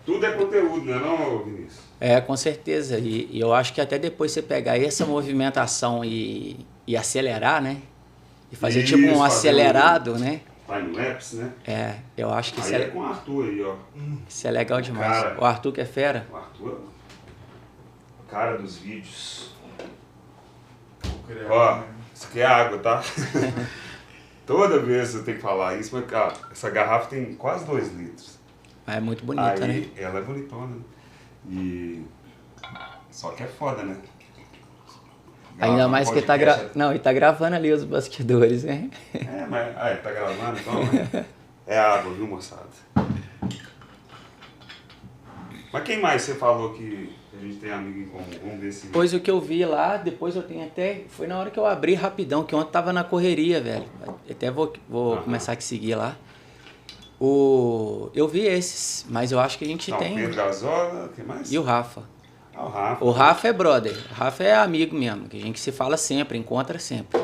Tudo é conteúdo, não é não, Vinícius? Com certeza. E eu acho que até depois você pegar essa movimentação e acelerar, né? E fazer tipo um acelerado, né? Time-lapse, né? Eu acho que aí é com o Arthur aí, ó. Isso é legal demais. Cara, o Arthur que é fera. O Arthur é cara dos vídeos. Ó, isso aqui é água, tá? Toda vez eu tenho que falar isso, mas cara, essa garrafa tem quase 2 litros. É muito bonita, aí, né? Ela é bonitona, né? Só que é foda, né? Ainda mais que ele tá gravando ali os bastidores, né? Mas tá gravando, então é água, viu, moçada? Mas quem mais você falou que a gente tem amigo em comum? Vamos ver se... Pois o que eu vi lá, depois eu tenho até... Foi na hora que eu abri rapidão, que ontem tava na correria, velho. Até vou começar a seguir lá. Eu vi esses, mas eu acho que a gente tem... Pedro Gazola, quem mais? E o Rafa. O Rafa. O Rafa é brother. O Rafa é amigo mesmo, que a gente se fala sempre, encontra sempre.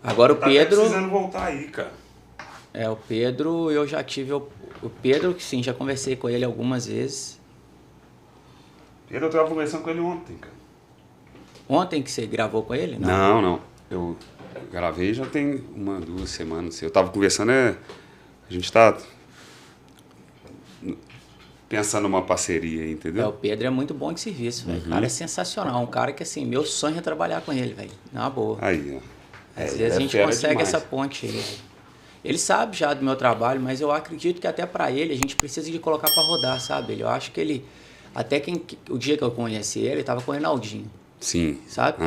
Agora o Pedro... Tá precisando voltar aí, cara. O Pedro, eu já tive... O Pedro, sim, já conversei com ele algumas vezes. Pedro, eu tava conversando com ele ontem, cara. Ontem que você gravou com ele? Não. Eu gravei já tem 2 semanas. Eu tava conversando, a gente tá pensando numa parceria aí, entendeu? O Pedro é muito bom de serviço, velho. O cara é sensacional. Um cara que, assim, meu sonho é trabalhar com ele, velho. Na boa. Aí, ó. Às vezes a gente consegue essa ponte aí, velho. Ele sabe já do meu trabalho, mas eu acredito que até pra ele a gente precisa de colocar pra rodar, sabe? Eu acho que ele... Até o dia que eu conheci ele tava com o Enaldinho. Sim. Sabe?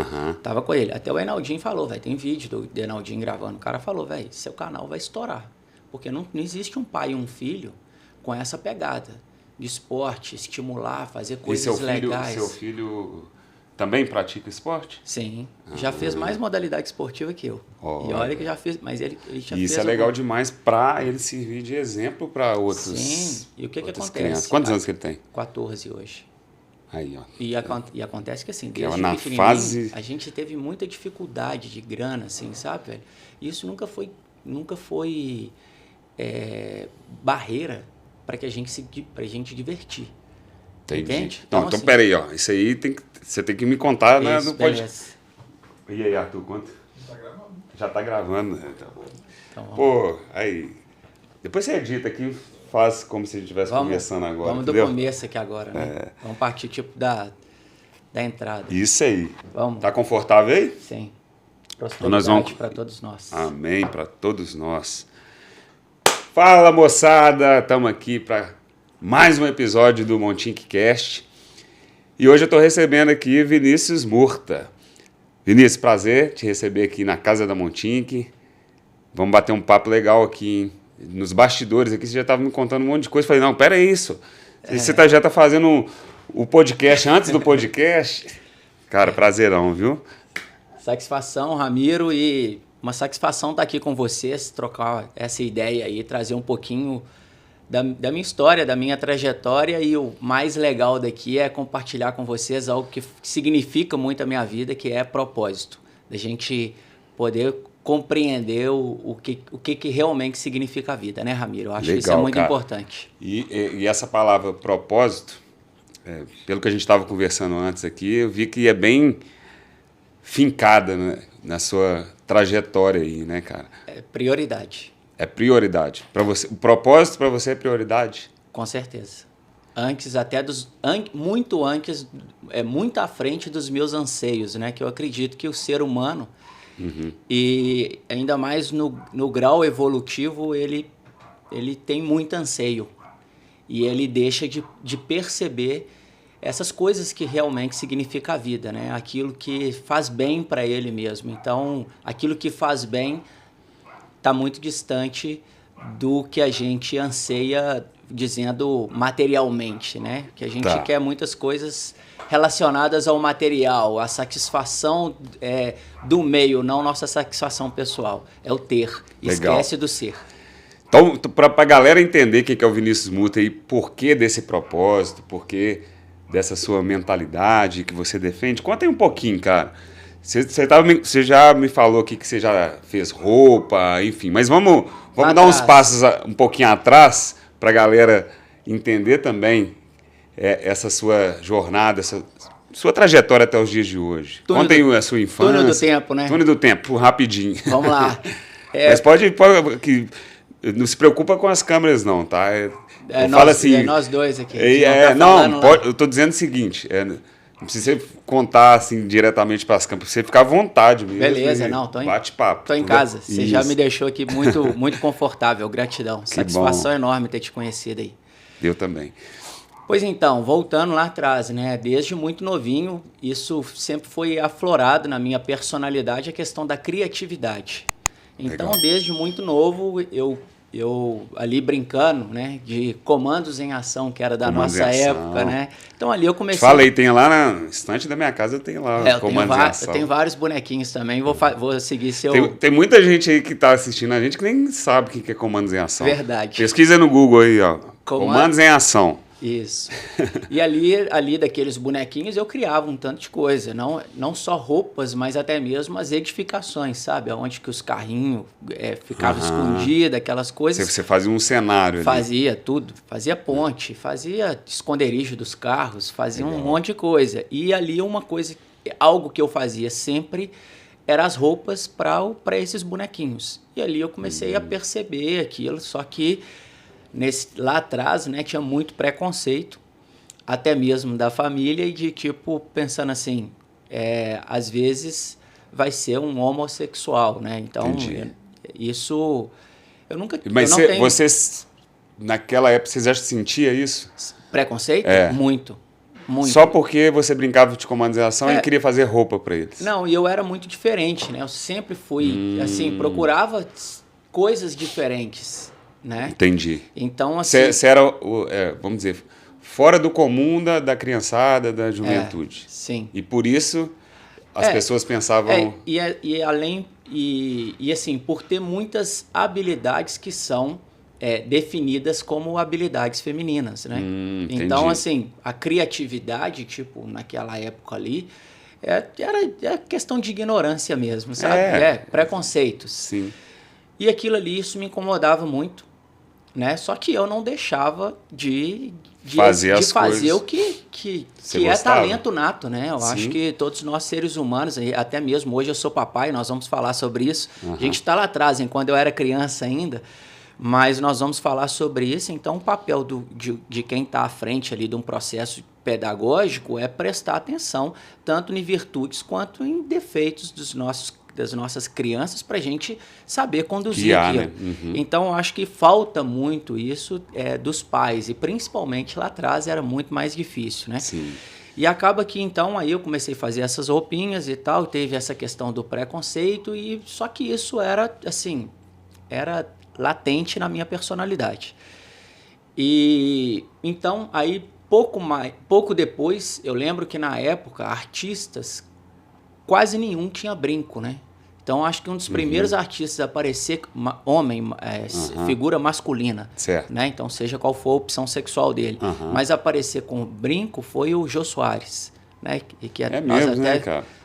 Tava com ele. Até o Enaldinho falou, velho, tem vídeo do Enaldinho gravando. O cara falou, velho, seu canal vai estourar. Porque não existe um pai e um filho com essa pegada de esporte, estimular, fazer coisas legais. Seu filho também pratica esporte? Sim. Já fez mais modalidade esportiva que eu. E olha que já fez, mas ele já fez... Isso é legal demais para ele servir de exemplo para outros. Sim. E o que acontece? Crianças. Quantos anos que ele tem? 14 hoje. Aí, ó. E acontece que assim, desde na pequenininho, fase... a gente teve muita dificuldade de grana, assim, sabe, velho? Isso nunca foi barreira para a gente divertir. Entendi. Entende? Então assim, peraí, ó. Isso aí você tem que me contar, né? Não pode... E aí, Arthur, conta? Já tá gravando, né? Tá bom. Então, pô, aí... Depois você edita aqui, faz como se a gente estivesse conversando agora. Vamos entendeu? Do começo aqui agora, né? Vamos partir tipo da entrada. Isso aí. Vamos. Tá confortável aí? Sim. Prosperidade para todos nós. Amém, para todos nós. Fala, moçada! Estamos aqui para mais um episódio do Montinkcast. E hoje eu estou recebendo aqui Vinícius Murta. Vinícius, prazer te receber aqui na casa da Montink. Vamos bater um papo legal aqui, hein? Nos bastidores aqui, você já estava me contando um monte de coisa. Falei, não, pera isso. Você já está fazendo o podcast antes do podcast? Cara, prazerão, viu? Satisfação, Ramiro, e uma satisfação estar aqui com vocês, trocar essa ideia aí, trazer um pouquinho da minha história, da minha trajetória, e o mais legal daqui é compartilhar com vocês algo que significa muito a minha vida, que é propósito. Da gente poder compreender o que realmente significa a vida, né, Ramiro? Eu acho que isso é muito importante. E essa palavra propósito, pelo que a gente estava conversando antes aqui, eu vi que é bem fincada, né, na sua trajetória aí, né, cara? É prioridade. É prioridade. Para você, o propósito para você é prioridade? Com certeza. Muito antes, muito à frente dos meus anseios, né? Que eu acredito que o ser humano, e ainda mais no grau evolutivo, ele tem muito anseio. E ele deixa de perceber essas coisas que realmente significa a vida, né? Aquilo que faz bem para ele mesmo. Então, aquilo que faz bem está muito distante do que a gente anseia, dizendo materialmente, né? Que a gente quer muitas coisas relacionadas ao material, a satisfação do meio, não nossa satisfação pessoal. É o ter. Legal. Esquece do ser. Então, para a galera entender quem que é o Vinícius Murta e por que desse propósito, por que dessa sua mentalidade que você defende? Conta aí um pouquinho, cara. Você já me falou aqui que você já fez roupa, enfim, mas vamos dar uns passos um pouquinho atrás para a galera entender também essa sua jornada, essa sua trajetória até os dias de hoje. Conta aí a sua infância. Túnel do tempo, né? Túnel do tempo, rapidinho. Vamos lá. Mas pode não se preocupa com as câmeras não, tá? Fala assim, nós dois aqui. Eu tô dizendo o seguinte, não precisa contar assim diretamente para as câmeras, você ficar à vontade mesmo. Beleza, bate-papo. Tô em casa, você já me deixou aqui muito confortável, gratidão. Satisfação enorme ter te conhecido aí. Eu também. Pois então, voltando lá atrás, né? Desde muito novinho, isso sempre foi aflorado na minha personalidade, a questão da criatividade. Então, legal. Desde muito novo, eu ali brincando, né? De Comandos em Ação, que era da nossa época, né? Então ali eu comecei... Falei, tem lá na estante da minha casa, eu tenho lá Comandos em Ação. Eu tenho vários bonequinhos também, vou seguir seu... Tem muita gente aí que tá assistindo a gente que nem sabe o que é Comandos em Ação. Verdade. Pesquisa no Google aí, ó. Comandos em Ação. Isso. E ali daqueles bonequinhos eu criava um tanto de coisa, não só roupas, mas até mesmo as edificações, sabe? Onde que os carrinhos ficavam escondidos, aquelas coisas. Você fazia um cenário ali. Fazia tudo, fazia ponte, fazia esconderijo dos carros, fazia um monte de coisa. E ali algo que eu fazia sempre eram as roupas para esses bonequinhos. E ali eu comecei a perceber aquilo, só que lá atrás, né, tinha muito preconceito, até mesmo da família, e de tipo, pensando assim, às vezes vai ser um homossexual, né? Então, isso eu nunca... Mas você, naquela época, você já sentia isso? Preconceito? Muito. Só porque você brincava de Comandos em Ação e queria fazer roupa para eles? Não, e eu era muito diferente, né? Eu sempre fui, assim, procurava coisas diferentes. Né? Entendi. Então, assim... Você era, vamos dizer, fora do comum da criançada, da juventude. Sim. E por isso as pessoas pensavam... E assim, por ter muitas habilidades que são definidas como habilidades femininas, né? Então, assim, a criatividade, tipo, naquela época ali, era questão de ignorância mesmo, sabe? Preconceitos. Sim. E aquilo ali, isso me incomodava muito, né? Só que eu não deixava de fazer o que é talento nato, né? Eu acho que todos nós seres humanos, até mesmo hoje eu sou papai, nós vamos falar sobre isso. A gente está lá atrás, quando eu era criança ainda, mas nós vamos falar sobre isso. Então, o papel de quem está à frente ali de um processo pedagógico é prestar atenção tanto em virtudes quanto em defeitos das nossas crianças, para a gente saber conduzir aquilo. Né? Então, eu acho que falta muito isso dos pais, e principalmente lá atrás era muito mais difícil, né? Sim. E acaba que, então, aí eu comecei a fazer essas roupinhas e tal, teve essa questão do preconceito, só que isso era, assim, era latente na minha personalidade. E, então, aí, pouco depois, eu lembro que, na época, artistas, quase nenhum tinha brinco, né? Então, acho que um dos primeiros artistas a aparecer, figura masculina. Certo. Né? Então, seja qual for a opção sexual dele. Mas aparecer com brinco foi o Jô Soares. Né? Cara?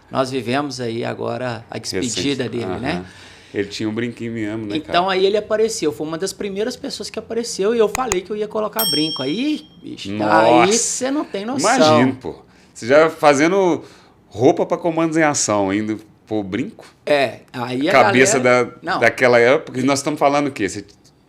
Nós vivemos aí agora a despedida dele, né? Ele tinha um brinquinho mesmo, né, Então, aí ele apareceu. Foi uma das primeiras pessoas que apareceu e eu falei que eu ia colocar brinco. Aí, bicho, aí você não tem noção. Imagino, pô. Você já fazendo roupa para Comandos em Ação, ainda pô, brinco? Aí a cabeça galera... daquela época. Nós estamos falando o quê?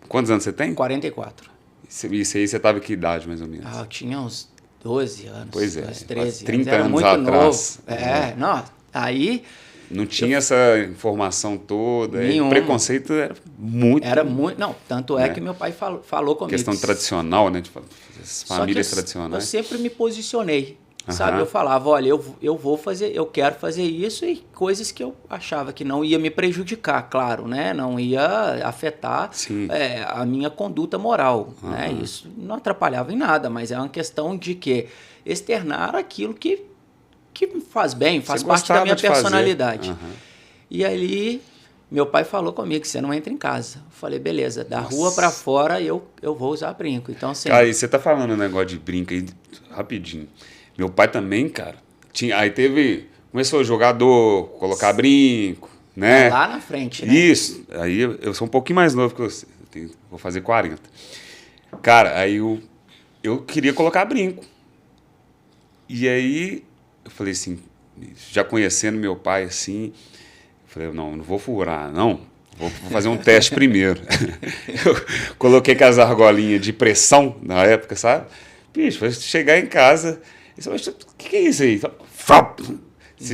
Quantos anos você tem? 44. Isso aí você estava em que idade, mais ou menos? Eu tinha uns 12 anos. Pois é, 13 30 anos. anos muito atrás. Novo. Não, aí... Não tinha essa informação toda. O preconceito era muito... Não, tanto é que meu pai falou comigo. Questão tradicional, né? De famílias Só que tradicionais. Eu sempre me posicionei. Sabe, eu falava, olha, eu quero fazer isso, e coisas que eu achava que não ia me prejudicar, claro, né? Não ia afetar a minha conduta moral, né? Isso não atrapalhava em nada, mas é uma questão de que externar aquilo que me faz bem, faz parte da minha personalidade. E ali, meu pai falou comigo, você não entra em casa. Eu falei, beleza, da rua para fora eu vou usar brinco. Então, assim... Cara, e você tá falando um negócio de brinco aí, rapidinho. Meu pai também, cara. Aí começou a jogador, colocar brinco, né? Lá na frente, né? Isso. Aí eu sou um pouquinho mais novo que você. Vou fazer 40. Cara, aí eu queria colocar brinco. E aí eu falei assim, já conhecendo meu pai assim, eu falei, não vou furar, não. Vou fazer um teste primeiro. Eu coloquei com as argolinhas de pressão na época, sabe? Bicho, foi chegar em casa. O que é isso aí?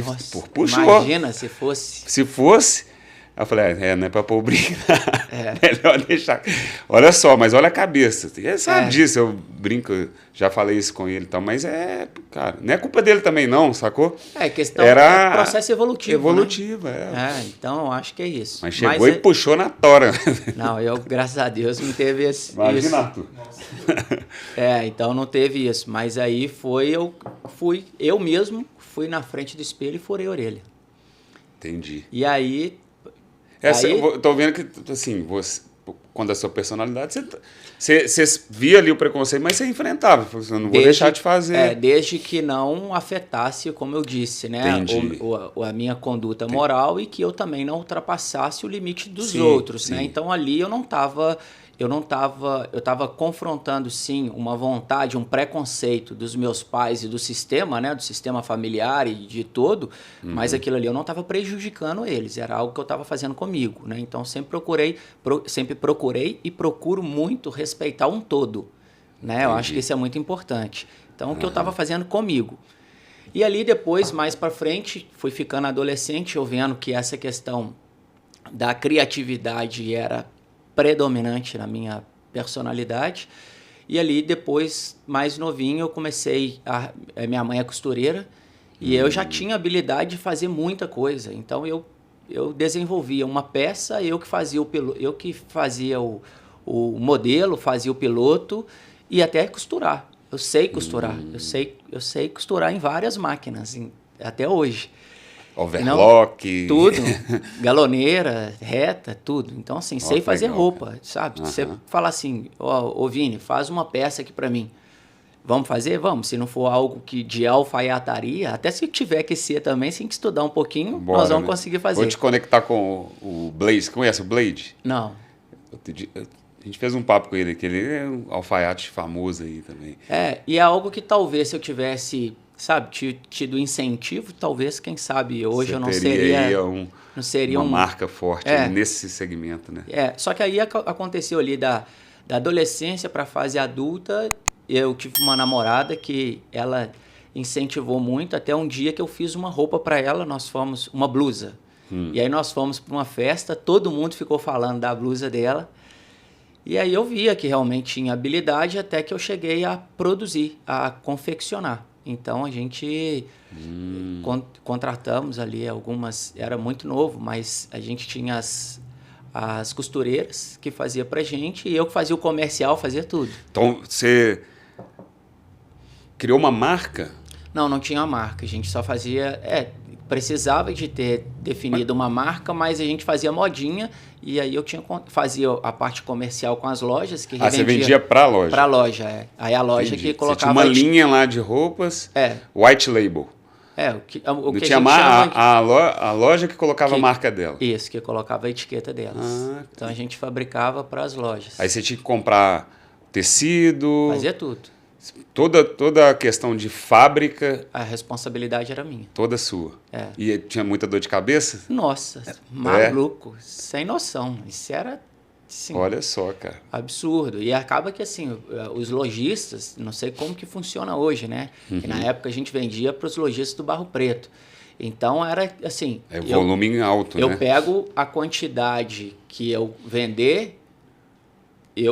Nossa, Puxou. imagina se fosse. Se fosse. Aí eu falei, não é pra pôr brinco. Melhor deixar. Olha só, mas olha a cabeça. Ele sabe disso, eu brinco, já falei isso com ele e tal, mas cara, não é culpa dele também não, sacou? Questão Era processo evolutivo. Evolutivo, né? Então eu acho que é isso. Mas chegou e puxou na tora. Não, eu, graças a Deus, não teve isso. Imagina, Arthur. Então não teve isso. Mas aí eu mesmo fui na frente do espelho e furei a orelha. Entendi. E aí. Eu tô vendo que, assim, quando a sua personalidade, você via ali o preconceito, mas você enfrentava. Você não vou deixar de fazer. Desde que não afetasse, como eu disse, né? A minha conduta moral e que eu também não ultrapassasse o limite dos outros, né? Então ali eu estava confrontando, sim, uma vontade, um preconceito dos meus pais e do sistema, né, do sistema familiar e de todo, mas aquilo ali eu não estava prejudicando eles, era algo que eu estava fazendo comigo, né? Então sempre procurei e procuro muito respeitar um todo, né? Eu acho que isso é muito importante. Então o que eu estava fazendo comigo. E ali depois, mais para frente, fui ficando adolescente, eu vendo que essa questão da criatividade era predominante na minha personalidade. E ali, depois, mais novinho, eu comecei minha mãe é costureira e eu já tinha habilidade de fazer muita coisa. Então, eu desenvolvia uma peça, eu que fazia o modelo, fazia o piloto e até costurar. Eu sei costurar. Eu sei costurar em várias máquinas, até hoje. Overlock. Tudo. Galoneira, reta, tudo. Então, assim, sei fazer roupa, sabe? Você fala assim, ô Vini, faz uma peça aqui pra mim. Vamos fazer? Vamos. Se não for algo de alfaiataria, até se tiver que ser também, tem que estudar um pouquinho, nós vamos conseguir fazer. Vou te conectar com o Blade. Você conhece o Blade? Não. A gente fez um papo com ele, que ele é um alfaiate famoso aí também. E é algo que talvez se eu tivesse... sabe, tido incentivo, talvez, quem sabe, hoje eu não seria uma marca forte nesse segmento, né? Só que aí aconteceu ali da adolescência para a fase adulta, eu tive uma namorada que ela incentivou muito, até um dia que eu fiz uma roupa para ela, uma blusa. E aí nós fomos para uma festa, todo mundo ficou falando da blusa dela, e aí eu via que realmente tinha habilidade, até que eu cheguei a produzir, a confeccionar. Então, a gente contratamos ali algumas... Era muito novo, mas a gente tinha as costureiras que fazia pra gente e eu que fazia o comercial, fazia tudo. Então, você criou uma marca? Não tinha uma marca. A gente só fazia... precisava de ter definido uma marca, mas a gente fazia modinha e aí eu fazia a parte comercial com as lojas que revendia. Você vendia para a loja? Para a loja, Aí a loja que colocava... Você tinha uma linha lá de roupas, white label. O que tinha a loja que colocava a marca dela. Isso, que colocava a etiqueta delas. Então a gente fabricava para as lojas. Aí você tinha que comprar tecido... Fazia tudo. Toda a questão de fábrica... A responsabilidade era minha. Toda sua. E tinha muita dor de cabeça? Nossa, maluco, sem noção. Isso era, assim, olha só, cara. Absurdo. E acaba que, assim, os lojistas, não sei como que funciona hoje, né? Que na época a gente vendia para os lojistas do Barro Preto. Então era, assim... volume alto, né? Eu pego a quantidade que eu vender...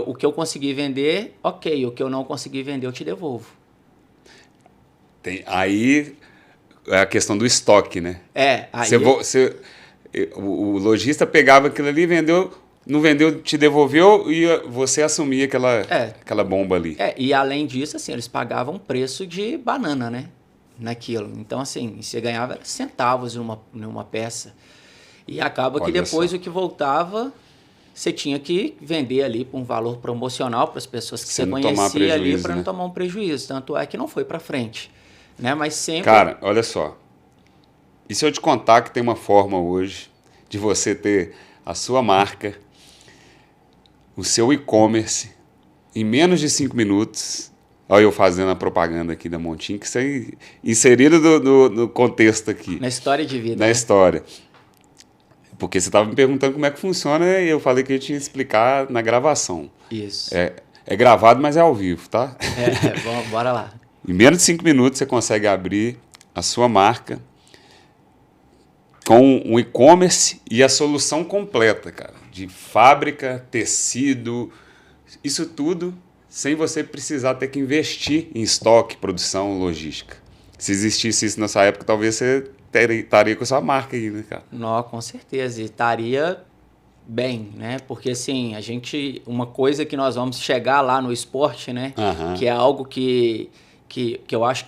o que eu consegui vender, ok. O que eu não consegui vender, eu te devolvo. Aí é a questão do estoque, né? Aí... o lojista pegava aquilo ali, não vendeu, te devolveu e você assumia aquela bomba ali. E além disso, assim, eles pagavam um preço de banana, né? Naquilo. Então, assim, você ganhava centavos numa peça. E acaba que depois o que voltava... Você tinha que vender ali por um valor promocional para as pessoas que você conhecia ali para não tomar um prejuízo. Tanto é que não foi para frente. né? Mas sempre... Cara, olha só. E se eu te contar que tem uma forma hoje de você ter a sua marca, o seu e-commerce, em menos de 5 minutos, olha eu fazendo a propaganda aqui da Montinque, isso aí inserido no contexto aqui. Na história de vida. Na história. Porque você estava me perguntando como é que funciona e eu falei que eu tinha que explicar na gravação. Isso. É gravado, mas é ao vivo, tá? Bora lá. Em menos de 5 minutos você consegue abrir a sua marca com um e-commerce e a solução completa, cara. De fábrica, tecido, isso tudo sem você precisar ter que investir em estoque, produção, logística. Se existisse isso nessa época, talvez você estaria com a sua marca aí, né, cara? Não, com certeza. E estaria bem, né? Porque, assim, uma coisa que nós vamos chegar lá no esporte, né? Aham. Que é algo que eu acho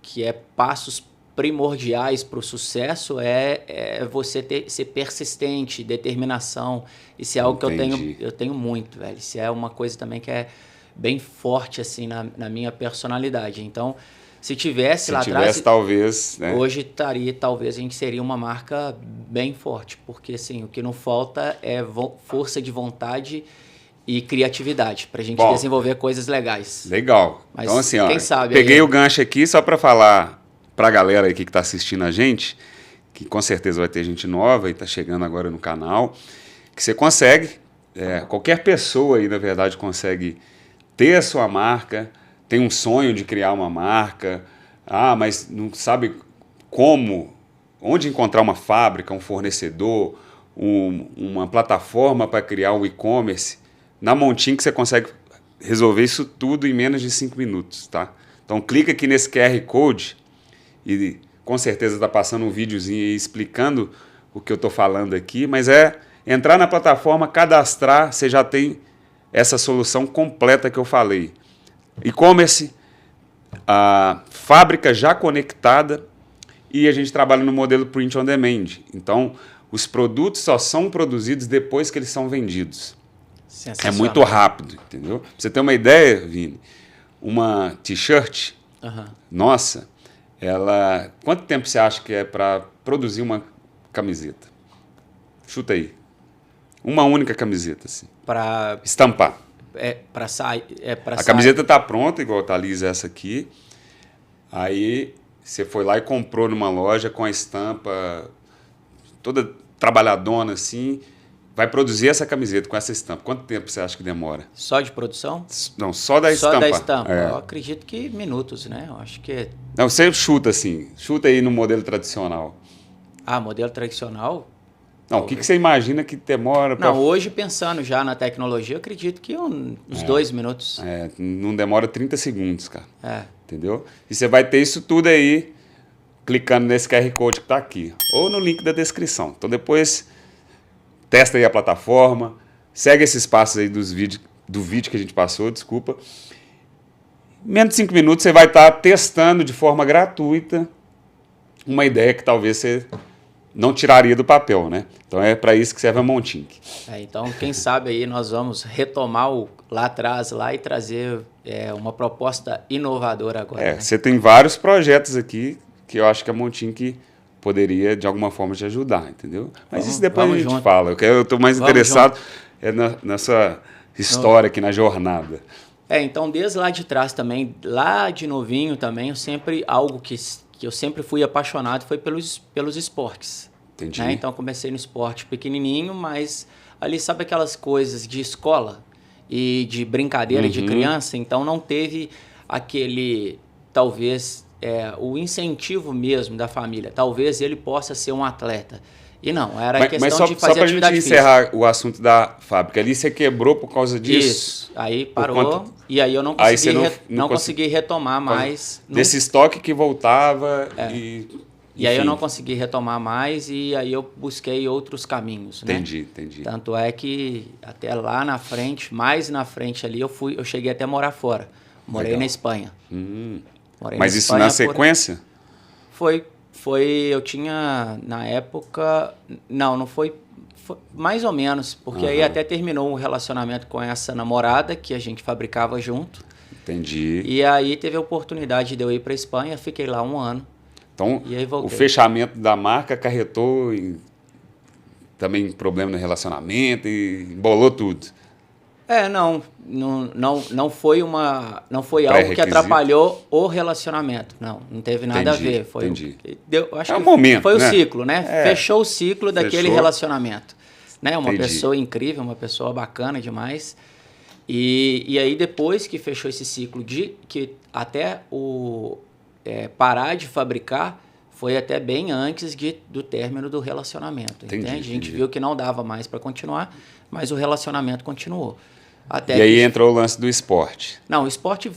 que é passos primordiais para o sucesso, é você ser persistente, determinação. Isso é algo Entendi. que eu tenho muito, velho. Isso é uma coisa também que é bem forte, assim, na minha personalidade. Então, se tivesse lá atrás, talvez, né? hoje talvez a gente seria uma marca bem forte, porque assim, o que não falta é força de vontade e criatividade para a gente desenvolver coisas legais. Legal. Mas então, assim, ó, quem sabe peguei aí, o gancho aqui só para falar para a galera aqui que está assistindo a gente, que com certeza vai ter gente nova e está chegando agora no canal, que você consegue, qualquer pessoa aí, na verdade, consegue ter a sua marca, tem um sonho de criar uma marca, mas não sabe onde encontrar uma fábrica, um fornecedor, uma plataforma para criar um e-commerce. Na Montinque você consegue resolver isso tudo em menos de 5 minutos, tá? Então clica aqui nesse QR Code e com certeza está passando um videozinho aí explicando o que eu estou falando aqui, mas entrar na plataforma, cadastrar, você já tem essa solução completa que eu falei. E-commerce, a fábrica já conectada e a gente trabalha no modelo print on demand. Então, os produtos só são produzidos depois que eles são vendidos. É muito rápido, entendeu? Pra você ter uma ideia, Vini, uma t-shirt, nossa, quanto tempo você acha que é para produzir uma camiseta? Chuta aí. Uma única camiseta, assim. Para estampar. A camiseta está pronta, igual tá a Lisa essa aqui. Aí você foi lá e comprou numa loja com a estampa toda trabalhadona assim. Vai produzir essa camiseta com essa estampa. Quanto tempo você acha que demora? Só de produção? Não, só da estampa. Só da estampa. Eu acredito que minutos, né? Eu acho que... Não, você chuta assim. Chuta aí no modelo tradicional. Modelo tradicional... Não, o que você imagina que demora? Não, hoje pensando já na tecnologia, eu acredito que uns 2 minutos. Não demora 30 segundos, cara. Entendeu? E você vai ter isso tudo aí, clicando nesse QR Code que está aqui. Ou no link da descrição. Então depois, testa aí a plataforma, segue esses passos aí do vídeo que a gente passou, desculpa. Em menos de 5 minutos você vai estar testando de forma gratuita uma ideia que talvez você não tiraria do papel, né? Então é para isso que serve a Montinque. Então, quem sabe aí nós vamos retomar lá atrás e trazer uma proposta inovadora agora. Né? Você tem vários projetos aqui que eu acho que a Montinque poderia, de alguma forma, te ajudar, entendeu? Mas isso depois a gente fala. Eu estou mais interessado nessa história aqui, na jornada. Então, desde lá de trás também, lá de novinho também, algo que eu sempre fui apaixonado foi pelos esportes. Entendi. Né? Então, comecei no esporte pequenininho, mas ali, sabe aquelas coisas de escola e de brincadeira de criança? Então, não teve aquele, talvez, o incentivo mesmo da família. Talvez ele possa ser um atleta. E não, era questão de fazer atividade física. Só para a gente encerrar o assunto da fábrica, ali você quebrou por causa disso? Isso, aí parou e aí eu não consegui retomar mais. Desse estoque que voltava E aí eu não consegui retomar mais e aí eu busquei outros caminhos. Entendi. Tanto é que até lá na frente, mais na frente ali, eu cheguei até a morar fora. Morei na Espanha. Mas isso na sequência? Eu tinha, na época... Não foi mais ou menos, porque aí até terminou um relacionamento com essa namorada que a gente fabricava junto. Entendi. E aí teve a oportunidade de eu ir para a Espanha, fiquei lá 1 ano. Então, E aí o voltei. fechamento da marca acarretou também problema no relacionamento e embolou tudo. Não foi algo que Pré-requisito. atrapalhou o relacionamento. Não teve nada Entendi, a ver. Foi entendi. acho É um que momento, foi né? o ciclo, né? Fechou o ciclo daquele Fechou. relacionamento. Né? Uma Entendi. pessoa incrível, uma pessoa bacana demais. E aí depois que fechou esse ciclo que até parar de fabricar foi até bem antes do término do relacionamento. Entendi, Entende? A gente entendi. viu que não dava mais para continuar, mas o relacionamento continuou. Até E aí que- entrou o lance do esporte. Não, o esporte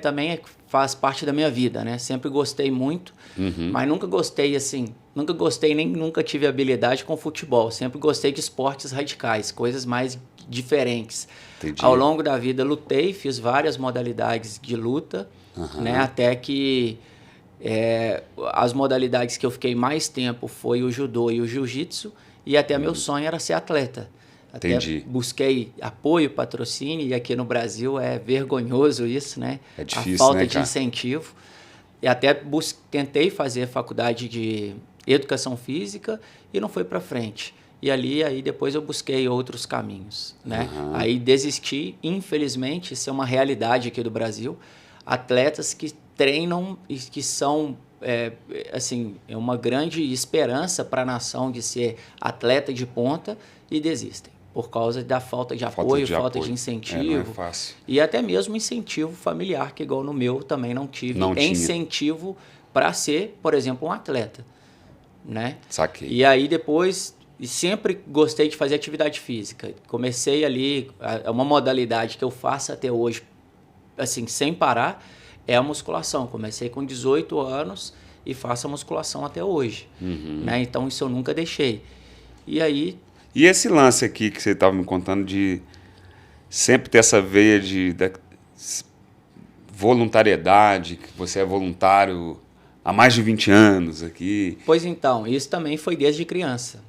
também faz parte da minha vida, né? Sempre gostei muito, mas nunca gostei assim, nunca tive habilidade com futebol. Sempre gostei de esportes radicais, coisas mais diferentes. Entendi. Ao longo da vida lutei, fiz várias modalidades de luta, né? Até que as modalidades que eu fiquei mais tempo foi o judô e o jiu-jitsu, e até meu sonho era ser atleta. Até Entendi. busquei apoio, patrocínio, e aqui no Brasil é vergonhoso isso, né? É difícil, a falta né, de cara? incentivo. E até tentei fazer faculdade de educação física e não foi para frente. E aí depois eu busquei outros caminhos, né? Aí desisti, infelizmente, isso é uma realidade aqui do Brasil. Atletas que treinam e que são assim, é uma grande esperança para a nação de ser atleta de ponta e desistem por causa da falta de apoio, falta de incentivo. Não é fácil. E até mesmo incentivo familiar, que igual no meu também não tive Não tinha. incentivo para ser, por exemplo, um atleta, né? Saquei. E aí depois, sempre gostei de fazer atividade física. Comecei ali, uma modalidade que eu faço até hoje, assim, sem parar, é a musculação. Comecei com 18 anos e faço a musculação até hoje, né? Então isso eu nunca deixei. E aí E esse lance aqui que você estava me contando de sempre ter essa veia da voluntariedade, que você é voluntário há mais de 20 anos aqui. Pois então, isso também foi desde criança.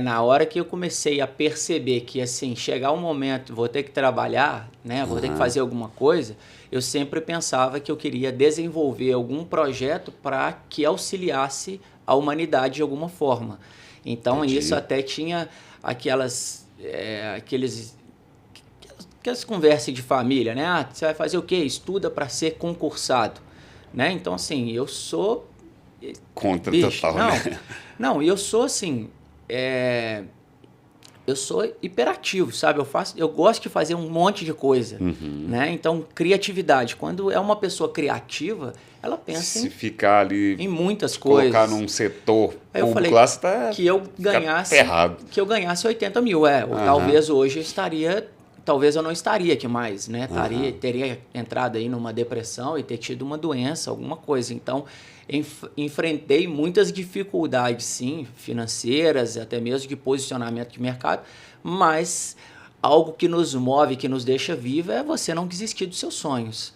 Na hora que eu comecei a perceber que, assim, chegar um momento, vou ter que trabalhar, né? Vou ter que fazer alguma coisa, eu sempre pensava que eu queria desenvolver algum projeto para que auxiliasse a humanidade de alguma forma. Então, Entendi. isso até tinha aquelas conversas de família, né? Ah, você vai fazer o quê? Estuda para ser concursado, né? Então, assim, eu sou... Contra Bicho, total, né? Não, e eu sou assim, eu sou hiperativo, sabe? Eu gosto de fazer um monte de coisa, né? Então, criatividade. Quando é uma pessoa criativa, ela pensa Se ficar ali, em muitas colocar coisas. num setor Aí eu falei público lá, você tá que eu ganhasse, ferrado. que eu ganhasse 80 mil, ou talvez hoje talvez eu não estaria aqui mais, né? Teria entrado aí numa depressão e ter tido uma doença, alguma coisa. Então, enfrentei muitas dificuldades, sim, financeiras, até mesmo de posicionamento de mercado, mas algo que nos move, que nos deixa vivo é você não desistir dos seus sonhos.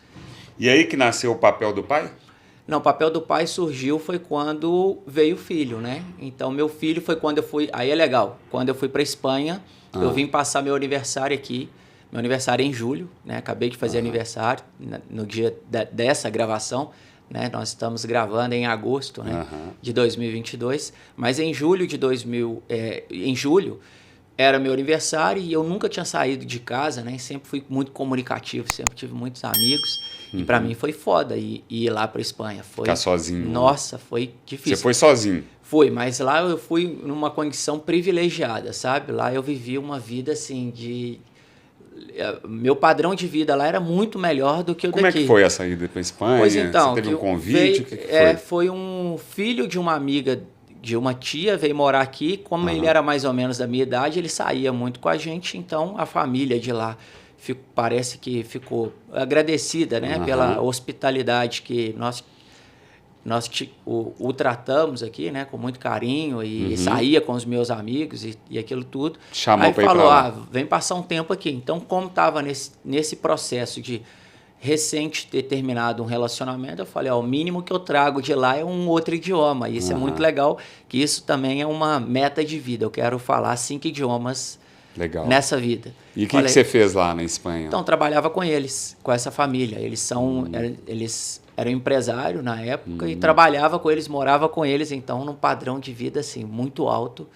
E aí que nasceu o papel do pai? Não, o papel do pai surgiu foi quando veio o filho, né? Então, meu filho foi quando eu fui... Aí é legal. Quando eu fui para Espanha, eu vim passar meu aniversário aqui. Meu aniversário é em julho, né? Acabei de fazer aniversário no dia dessa gravação, né? Nós estamos gravando em agosto, né? De 2022. Mas em julho em julho era meu aniversário e eu nunca tinha saído de casa, né? Sempre fui muito comunicativo, sempre tive muitos amigos. E para mim foi foda ir lá para Espanha. Ficar sozinho. Nossa, foi difícil. Você foi sozinho? Fui, mas lá eu fui numa condição privilegiada, sabe? Lá eu vivi uma vida assim meu padrão de vida lá era muito melhor do que o daqui. Como é que foi a saída para Espanha? Pois então, você teve um convite? O que foi? Foi um filho de uma amiga de uma tia, veio morar aqui. Como ele era mais ou menos da minha idade, ele saía muito com a gente, então a família de lá parece que ficou agradecida, né, pela hospitalidade que nós o tratamos aqui, né, com muito carinho e saía com os meus amigos e aquilo tudo. Chamou aí pra ir falou, pra lá. vem passar um tempo aqui. Então, como estava nesse processo de recente ter terminado um relacionamento, eu falei, o mínimo que eu trago de lá é um outro idioma. E isso é muito legal, que isso também é uma meta de vida. Eu quero falar 5 idiomas Legal. nessa vida. E o que você fez lá na Espanha? Então, trabalhava com eles, com essa família. Eles eram empresários na época e trabalhava com eles, morava com eles, então, num padrão de vida assim, muito alto.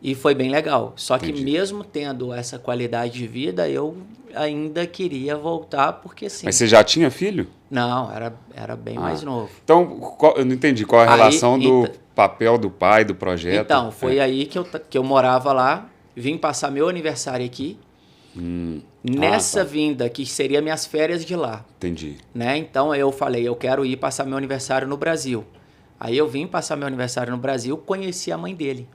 E foi bem legal. Só que mesmo tendo essa qualidade de vida, eu ainda queria voltar, porque assim... Mas você já tinha filho? Não, era bem mais novo. Então, eu não entendi qual é a relação do papel do pai, do projeto. Então, foi aí que eu morava lá, vim passar meu aniversário aqui. Nessa vinda, que seria minhas férias de lá. Entendi. Né? Então, eu falei, eu quero ir passar meu aniversário no Brasil. Aí eu vim passar meu aniversário no Brasil, conheci a mãe dele.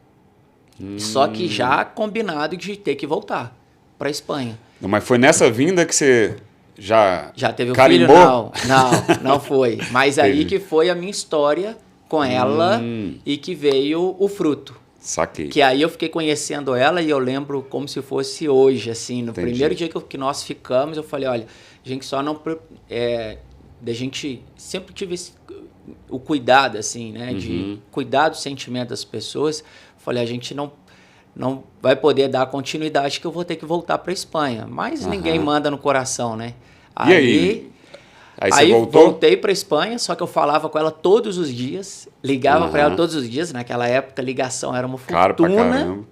Só que já combinado de ter que voltar para a Espanha. Não, mas foi nessa vinda que você já teve carimbou? O filho? Não foi. Mas aí que foi a minha história com ela e que veio o fruto. Saquei. Que aí eu fiquei conhecendo ela e eu lembro como se fosse hoje, assim. No primeiro dia que nós ficamos, eu falei, olha, a gente só não... a gente sempre tive o cuidado, assim, né? De cuidar do sentimento das pessoas. Falei, a gente não vai poder dar continuidade que eu vou ter que voltar para a Espanha. Mas ninguém manda no coração, né? E aí? Aí você voltou? Voltei para a Espanha, só que eu falava com ela todos os dias. Ligava para ela todos os dias. Naquela época, ligação era uma fortuna. Caro pra caramba.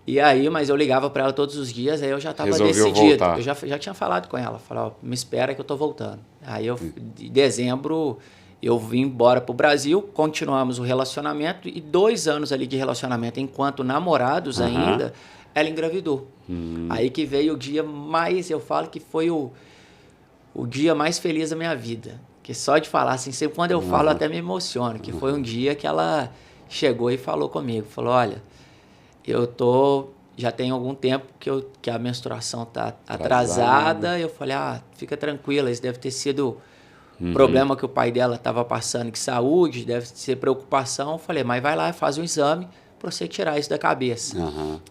E aí, mas eu ligava para ela todos os dias, aí eu já estava decidido. Voltar. Eu já tinha falado com ela. Falava, me espera que eu tô voltando. Aí, em dezembro... Eu vim embora para o Brasil, continuamos o relacionamento e 2 anos ali de relacionamento, enquanto namorados ainda, ela engravidou. Aí que veio o dia mais, eu falo que foi o dia mais feliz da minha vida. Que só de falar assim, sempre quando eu falo eu até me emociono, que foi um dia que ela chegou e falou comigo, falou, olha, já tem algum tempo que a menstruação tá atrasada. Eu falei, fica tranquila, isso deve ter sido... problema que o pai dela estava passando de saúde, deve ser preocupação. Eu falei, mas vai lá e faz um exame para você tirar isso da cabeça,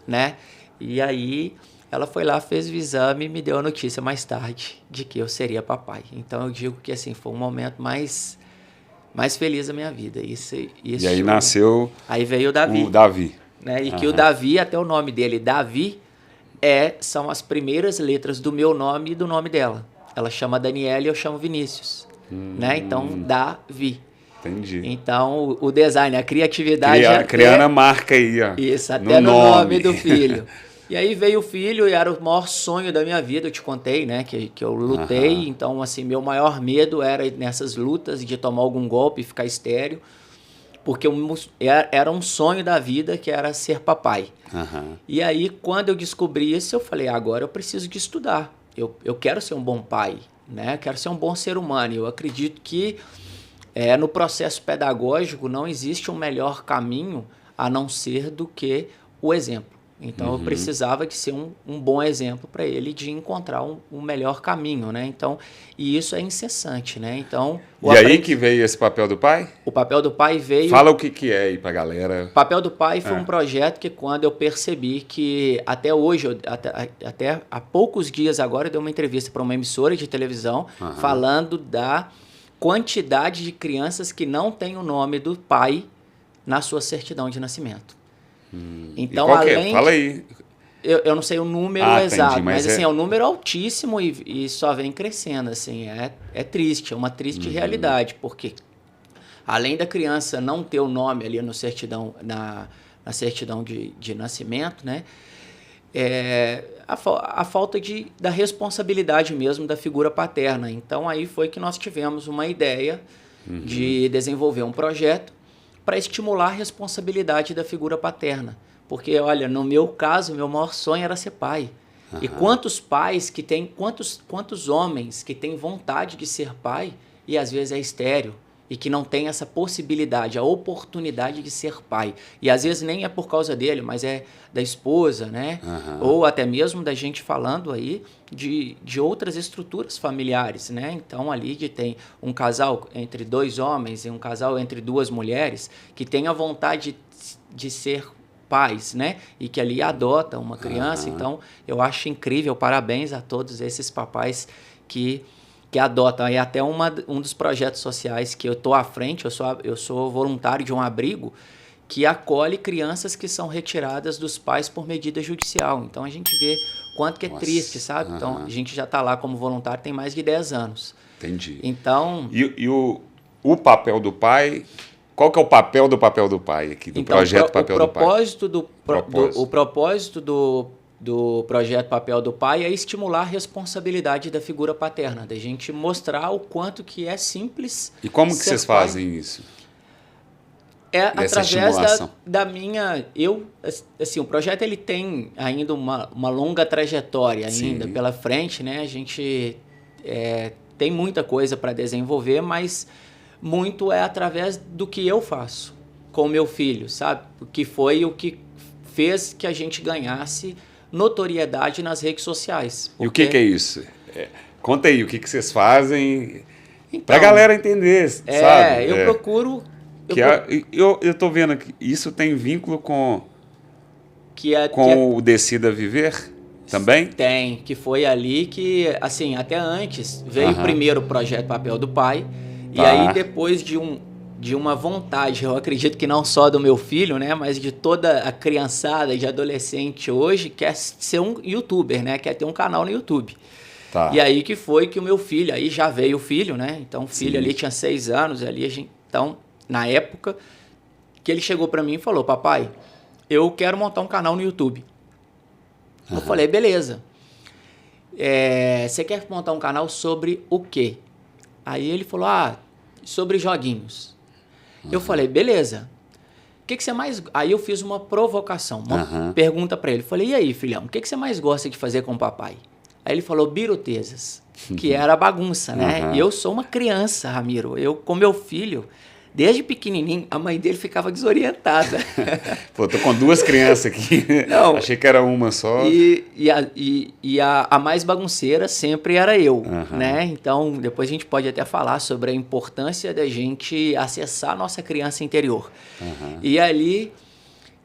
né? E aí ela foi lá, fez o exame e me deu a notícia mais tarde de que eu seria papai. Então eu digo que assim foi um momento mais feliz da minha vida. Isso, e aí nasceu... Aí veio o Davi. O Davi. Né? E que o Davi, até o nome dele, Davi, são as primeiras letras do meu nome e do nome dela. Ela chama Daniela e eu chamo Vinícius. Né? Então, Davi. Entendi. Então, o design, a criatividade... Criando a marca aí, ó. Isso, até no nome do filho. E aí veio o filho e era o maior sonho da minha vida, eu te contei, né? Que eu lutei, então, assim, meu maior medo era nessas lutas de tomar algum golpe e ficar estéril, porque era um sonho da vida que era ser papai. E aí, quando eu descobri isso, eu falei, agora eu preciso de estudar. Eu quero ser um bom pai. Né? Quero ser um bom ser humano. Eu acredito que no processo pedagógico não existe um melhor caminho a não ser do que o exemplo. Então eu precisava de ser um bom exemplo para ele, de encontrar um melhor caminho, né? Então, e isso é incessante, né? Então, aí que veio esse papel do pai? O papel do pai veio... Fala o que é aí pra galera. O papel do pai foi um projeto que quando eu percebi que até hoje, até há poucos dias agora, eu dei uma entrevista para uma emissora de televisão falando da quantidade de crianças que não têm o nome do pai na sua certidão de nascimento. Então, além... Fala aí. Eu não sei o número exato, entendi, mas assim, é um número altíssimo e só vem crescendo. Assim, é triste, é uma triste realidade, porque além da criança não ter o nome ali no certidão, na certidão de nascimento, né, a falta da responsabilidade mesmo da figura paterna. Então, aí foi que nós tivemos uma ideia de desenvolver um projeto para estimular a responsabilidade da figura paterna. Porque, olha, no meu caso, meu maior sonho era ser pai. E quantos pais que têm, quantos homens que têm vontade de ser pai e às vezes é estéril e que não tem essa possibilidade, a oportunidade de ser pai. E às vezes nem é por causa dele, mas é da esposa, né? Ou até mesmo da gente falando aí de outras estruturas familiares, né? Então ali tem um casal entre 2 homens e um casal entre 2 mulheres que tem a vontade de ser pais, né? E que ali adota uma criança. Então eu acho incrível, parabéns a todos esses papais que adotam. E até um dos projetos sociais que eu estou à frente, eu sou voluntário de um abrigo que acolhe crianças que são retiradas dos pais por medida judicial. Então a gente vê quanto que é triste, sabe? Então a gente já está lá como voluntário tem mais de 10 anos. Entendi. Então... E o papel do pai... Qual que é o papel do pai aqui, do projeto Papel do Pai? O propósito do projeto Papel do Pai é estimular a responsabilidade da figura paterna, da gente mostrar o quanto que é simples. E como que vocês fazem isso? É através da minha... o projeto ele tem ainda uma longa trajetória ainda pela frente, né? A gente tem muita coisa para desenvolver, mas muito é através do que eu faço com o meu filho, sabe? Que foi o que fez que a gente ganhasse notoriedade nas redes sociais. E o que é isso? Conta aí, o que vocês fazem para a galera entender, sabe? Eu procuro... Eu tô vendo que isso tem vínculo com o Decida Viver também? Tem, que foi ali que, assim, até antes veio primeiro o projeto Papel do Pai, e aí depois de uma vontade, eu acredito que não só do meu filho, né, mas de toda a criançada, de adolescente hoje, quer ser um youtuber, né, quer ter um canal no YouTube. E aí que foi que o meu filho, aí já veio o filho, né, então o filho ali tinha 6 anos, ali então... Na época que ele chegou para mim e falou, papai, eu quero montar um canal no YouTube. Eu falei, beleza. Você quer montar um canal sobre o quê? Aí ele falou, sobre joguinhos. Eu falei, beleza. O que você mais... Aí eu fiz uma provocação, uma pergunta para ele. Falei, e aí, filhão, o que você mais gosta de fazer com o papai? Aí ele falou, birotesas, que era bagunça, né? E eu sou uma criança, Ramiro. Eu, com meu filho... Desde pequenininho, a mãe dele ficava desorientada. Pô, tô com 2 crianças aqui. Não, achei que era uma só. E a mais bagunceira sempre era eu, né? Então, depois a gente pode até falar sobre a importância da gente acessar a nossa criança interior. E ali,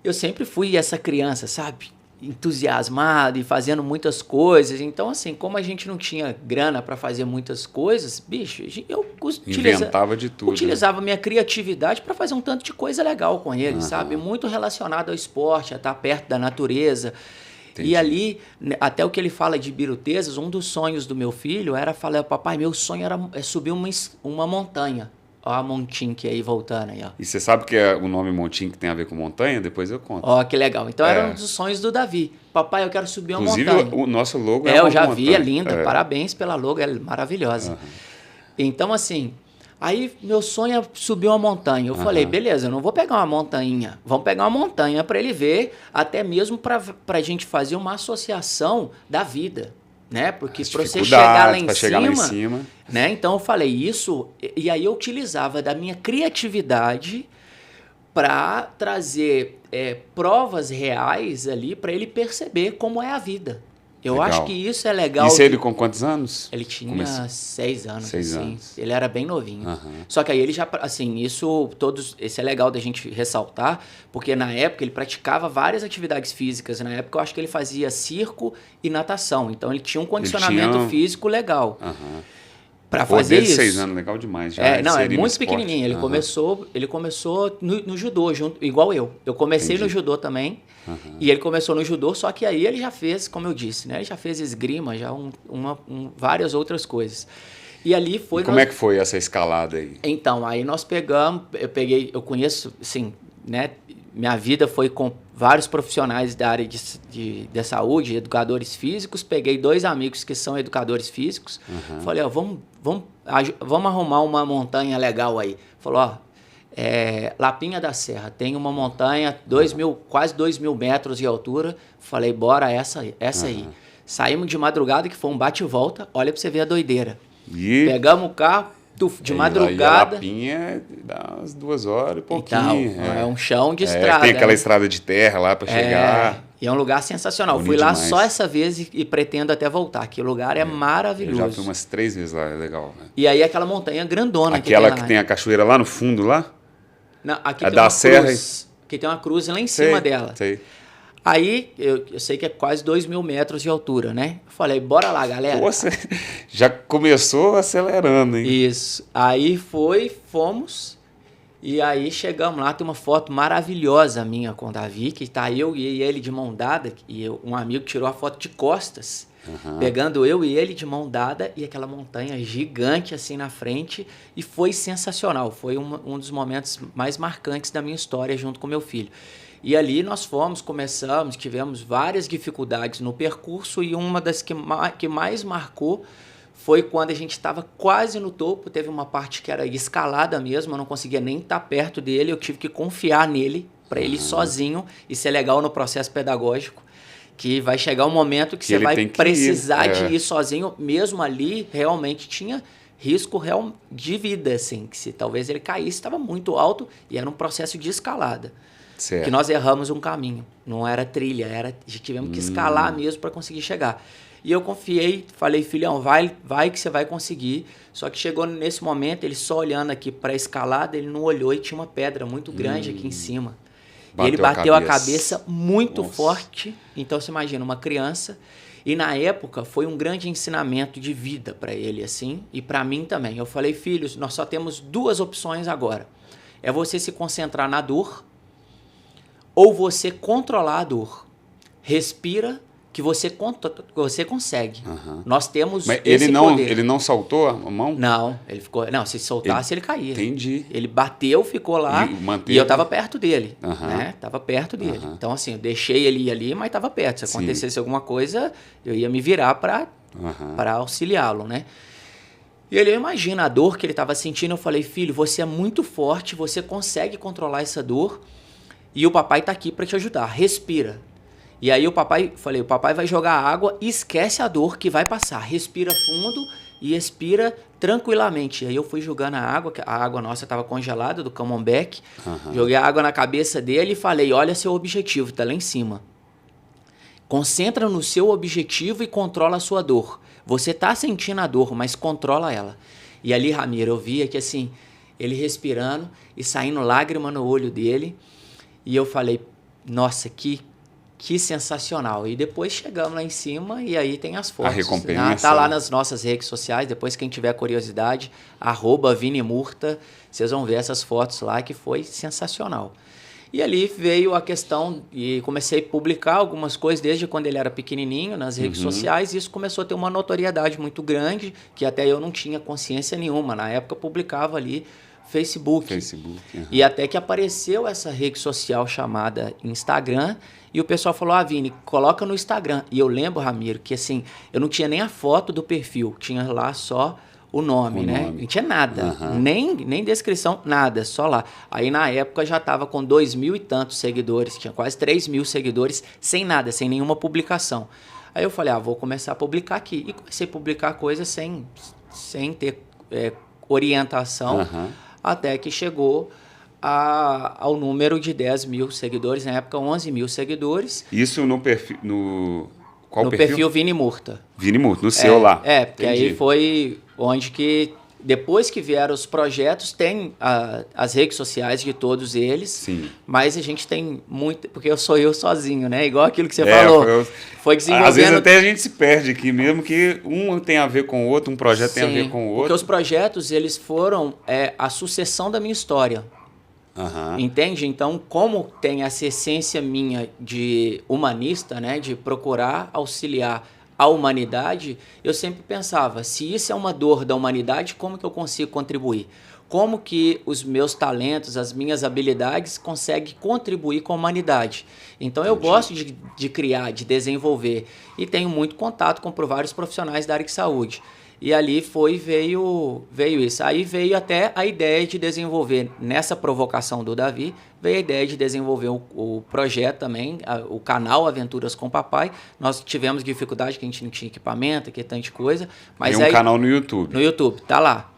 eu sempre fui essa criança, sabe? Entusiasmado e fazendo muitas coisas. Então, assim, como a gente não tinha grana para fazer muitas coisas, bicho, eu inventava de tudo. Utilizava minha criatividade para fazer um tanto de coisa legal com ele, sabe? Muito relacionado ao esporte, a estar perto da natureza. Entendi. E ali, até o que ele fala de birutezas, um dos sonhos do meu filho era falar, papai, meu sonho era subir uma montanha. Ó a Montink aí voltando aí, ó. E você sabe que o nome Montink tem a ver com montanha? Depois eu conto. Ó, que legal. Então era um dos sonhos do Davi. Papai, eu quero subir uma montanha. Inclusive, o nosso logo é uma montanha. Eu já vi, é linda. Parabéns pela logo, é maravilhosa. Então, assim, aí meu sonho é subir uma montanha. Eu falei, beleza, eu não vou pegar uma montanha. Vamos pegar uma montanha para ele ver, até mesmo para a gente fazer uma associação da vida. Né? Porque para você chegar lá em cima, né? Então eu falei isso, e aí eu utilizava da minha criatividade para trazer provas reais ali para ele perceber como é a vida. Eu acho que isso é legal. Isso ele com quantos anos? Ele tinha 6 anos. 6 anos. Ele era bem novinho. Só que aí ele já, assim, isso é legal da gente ressaltar, porque na época ele praticava várias atividades físicas. Na época eu acho que ele fazia circo e natação. Então ele tinha um condicionamento físico legal. Para fazer isso. 6 anos, legal demais. Já é muito pequenininho. Ele começou no judô, igual eu. Eu comecei no judô também. E ele começou no judô, só que aí ele já fez, como eu disse, né? Ele já fez esgrima, já várias outras coisas. E ali foi... como é que foi essa escalada aí? Então, aí nós pegamos, eu conheço, assim, né? Minha vida foi com vários profissionais da área de saúde, educadores físicos. Peguei 2 amigos que são educadores físicos. Falei, ó, vamos arrumar uma montanha legal aí. Falou, ó, Lapinha da Serra, tem uma montanha, quase 2.000 metros de altura. Falei, bora essa aí. Saímos de madrugada, que foi um bate e volta. Olha pra você ver a doideira. Pegamos o carro, de madrugada. A Lapinha dá umas 2 horas e pouquinho. Então, é um chão de estrada. Tem aquela estrada de terra lá para chegar. E é um lugar sensacional. Fui lá só essa vez e pretendo até voltar, que o lugar é maravilhoso. Eu já fui umas 3 vezes lá, é legal. Né? E aí aquela montanha grandona. Aquela que tem a cachoeira lá no fundo, lá? Não, aqui tem uma cruz. Aqui tem uma cruz lá em cima dela. Sei. Aí, eu sei que é quase 2.000 metros de altura, né? Falei, bora lá, galera. Você já começou acelerando, hein? Isso. Aí fomos. E aí chegamos lá, tem uma foto maravilhosa minha com o Davi, que tá eu e ele de mão dada, e um amigo tirou a foto de costas, pegando eu e ele de mão dada, e aquela montanha gigante assim na frente, e foi sensacional, foi um dos momentos mais marcantes da minha história junto com meu filho. E ali nós começamos, tivemos várias dificuldades no percurso, e uma das que mais marcou foi quando a gente estava quase no topo, teve uma parte que era escalada mesmo, eu não conseguia nem estar perto dele, eu tive que confiar nele, para ele ir sozinho. Isso é legal no processo pedagógico, que vai chegar um momento que você vai precisar de ir sozinho, mesmo ali realmente tinha risco real de vida, assim, que se talvez ele caísse, estava muito alto e era um processo de escalada. Certo. Que nós erramos um caminho, não era trilha, tivemos que escalar mesmo para conseguir chegar. E eu confiei, falei, filhão, vai que você vai conseguir. Só que chegou nesse momento, ele só olhando aqui para a escalada, ele não olhou e tinha uma pedra muito grande aqui em cima. E ele bateu a cabeça muito forte. Então você imagina, uma criança. E na época foi um grande ensinamento de vida para ele, assim, e para mim também. Eu falei, filhos, nós só temos 2 opções agora. É você se concentrar na dor ou você controlar a dor. Respira, que você consegue. Nós temos Mas esse poder. Ele não saltou a mão? Não, ele ficou... Não, se soltasse, ele caía. Entendi. Ele bateu, ficou lá, e eu estava perto dele, né? Tava perto dele. Então, assim, eu deixei ele ir ali, mas estava perto. Se acontecesse alguma coisa, eu ia me virar para auxiliá-lo, né? E ele, imagina a dor que ele estava sentindo. Eu falei, filho, você é muito forte, você consegue controlar essa dor, e o papai está aqui para te ajudar. Respira. E aí o papai vai jogar água e esquece a dor que vai passar. Respira fundo e expira tranquilamente. E aí eu fui jogando que a água nossa estava congelada do Camembert. Joguei a água na cabeça dele e falei, olha seu objetivo, tá lá em cima. Concentra no seu objetivo e controla a sua dor. Você tá sentindo a dor, mas controla ela. E ali, Ramiro, eu via que assim, ele respirando e saindo lágrima no olho dele. E eu falei, nossa, que sensacional. E depois chegamos lá em cima e aí tem as fotos. A recompensa. Tá lá nas nossas redes sociais. Depois, quem tiver curiosidade, @vinimurta, vocês vão ver essas fotos lá, que foi sensacional. E ali veio a questão, e comecei a publicar algumas coisas desde quando ele era pequenininho nas redes sociais, e isso começou a ter uma notoriedade muito grande, que até eu não tinha consciência nenhuma. Na época eu publicava ali Facebook. E até que apareceu essa rede social chamada Instagram, e o pessoal falou, Vini, coloca no Instagram. E eu lembro, Ramiro, que assim, eu não tinha nem a foto do perfil, tinha lá só o nome, né? Não tinha nada, nem descrição, nada, só lá. Aí na época já estava com 2.000 e tantos seguidores, tinha quase 3.000 seguidores, sem nada, sem nenhuma publicação. Aí eu falei, vou começar a publicar aqui. E comecei a publicar coisas sem ter orientação, até que chegou ao número de 10.000 seguidores, na época 11.000 seguidores. Isso no perfil... Qual no perfil Vini Murta. Vini Murta, no seu lá. Porque aí foi onde que, depois que vieram os projetos, tem as redes sociais de todos eles. Sim. Mas a gente tem muito, porque eu sou eu sozinho, né? Igual aquilo que você falou. Foi desenvolvendo... Às vezes até a gente se perde aqui, mesmo que um tem a ver com o outro, um projeto tem a ver com o outro. Porque os projetos, eles foram a sucessão da minha história. Entende? Então, como tem essa essência minha de humanista, né, de procurar auxiliar a humanidade, eu sempre pensava, se isso é uma dor da humanidade, como que eu consigo contribuir? Como que os meus talentos, as minhas habilidades conseguem contribuir com a humanidade? Então, eu gosto de criar, de desenvolver, e tenho muito contato com vários profissionais da área de saúde. E ali veio isso. Aí veio até a ideia de desenvolver, nessa provocação do Davi, veio a ideia de desenvolver o projeto também, o canal Aventuras com Papai. Nós tivemos dificuldade, que a gente não tinha equipamento, que tanta coisa. Mas tem um canal no YouTube. No YouTube, tá lá.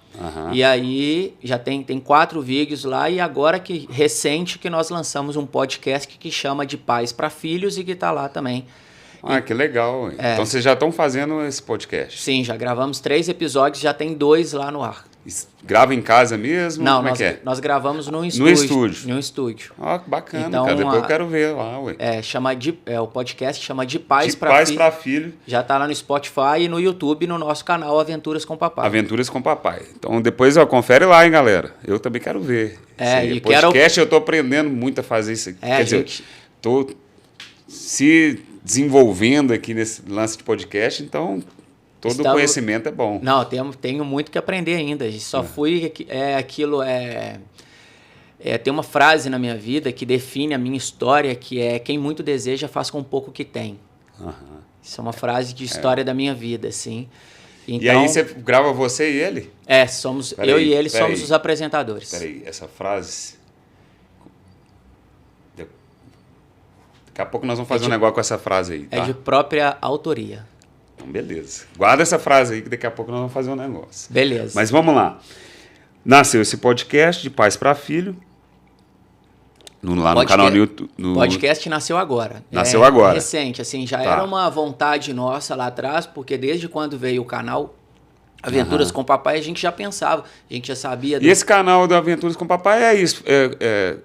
E aí já tem 4 vídeos lá, e agora recente que nós lançamos um podcast que chama De Pais para Filhos, e que tá lá também. Que legal. Então vocês já estão fazendo esse podcast? Sim, já gravamos 3 episódios, já tem 2 lá no ar. Grava em casa mesmo? Não, como é que é? nós gravamos num estúdio. Num estúdio. Ó, que bacana, Então, cara. Depois eu quero ver lá, ué. O podcast chama De Pais De para Pais Filho. para Filho. Já tá lá no Spotify e no YouTube, no nosso canal Aventuras com Papai. Aventuras com Papai. Então depois, ó, confere lá, hein, galera. Eu também quero ver. E podcast, eu tô aprendendo muito a fazer isso aqui. Quer dizer, tô se desenvolvendo aqui nesse lance de podcast, então todo conhecimento é bom. Não, tenho muito que aprender ainda. Só fui... tem uma frase na minha vida que define a minha história, que é: quem muito deseja faz com pouco que tem. Isso é uma frase de história da minha vida, assim. Então, e aí você grava você e ele? Eu e ele somos os apresentadores. Peraí, essa frase... Daqui a pouco nós vamos fazer um negócio com essa frase aí, tá? É de própria autoria. Então, beleza. Guarda essa frase aí que daqui a pouco nós vamos fazer um negócio. Beleza. Mas vamos lá. Nasceu esse podcast de Pais para Filho. Lá no canal do YouTube. O podcast nasceu agora. Nasceu agora. Recente, assim, já era uma vontade nossa lá atrás, porque desde quando veio o canal Aventuras com Papai, a gente já pensava, a gente já sabia... E esse canal do Aventuras com Papai é isso,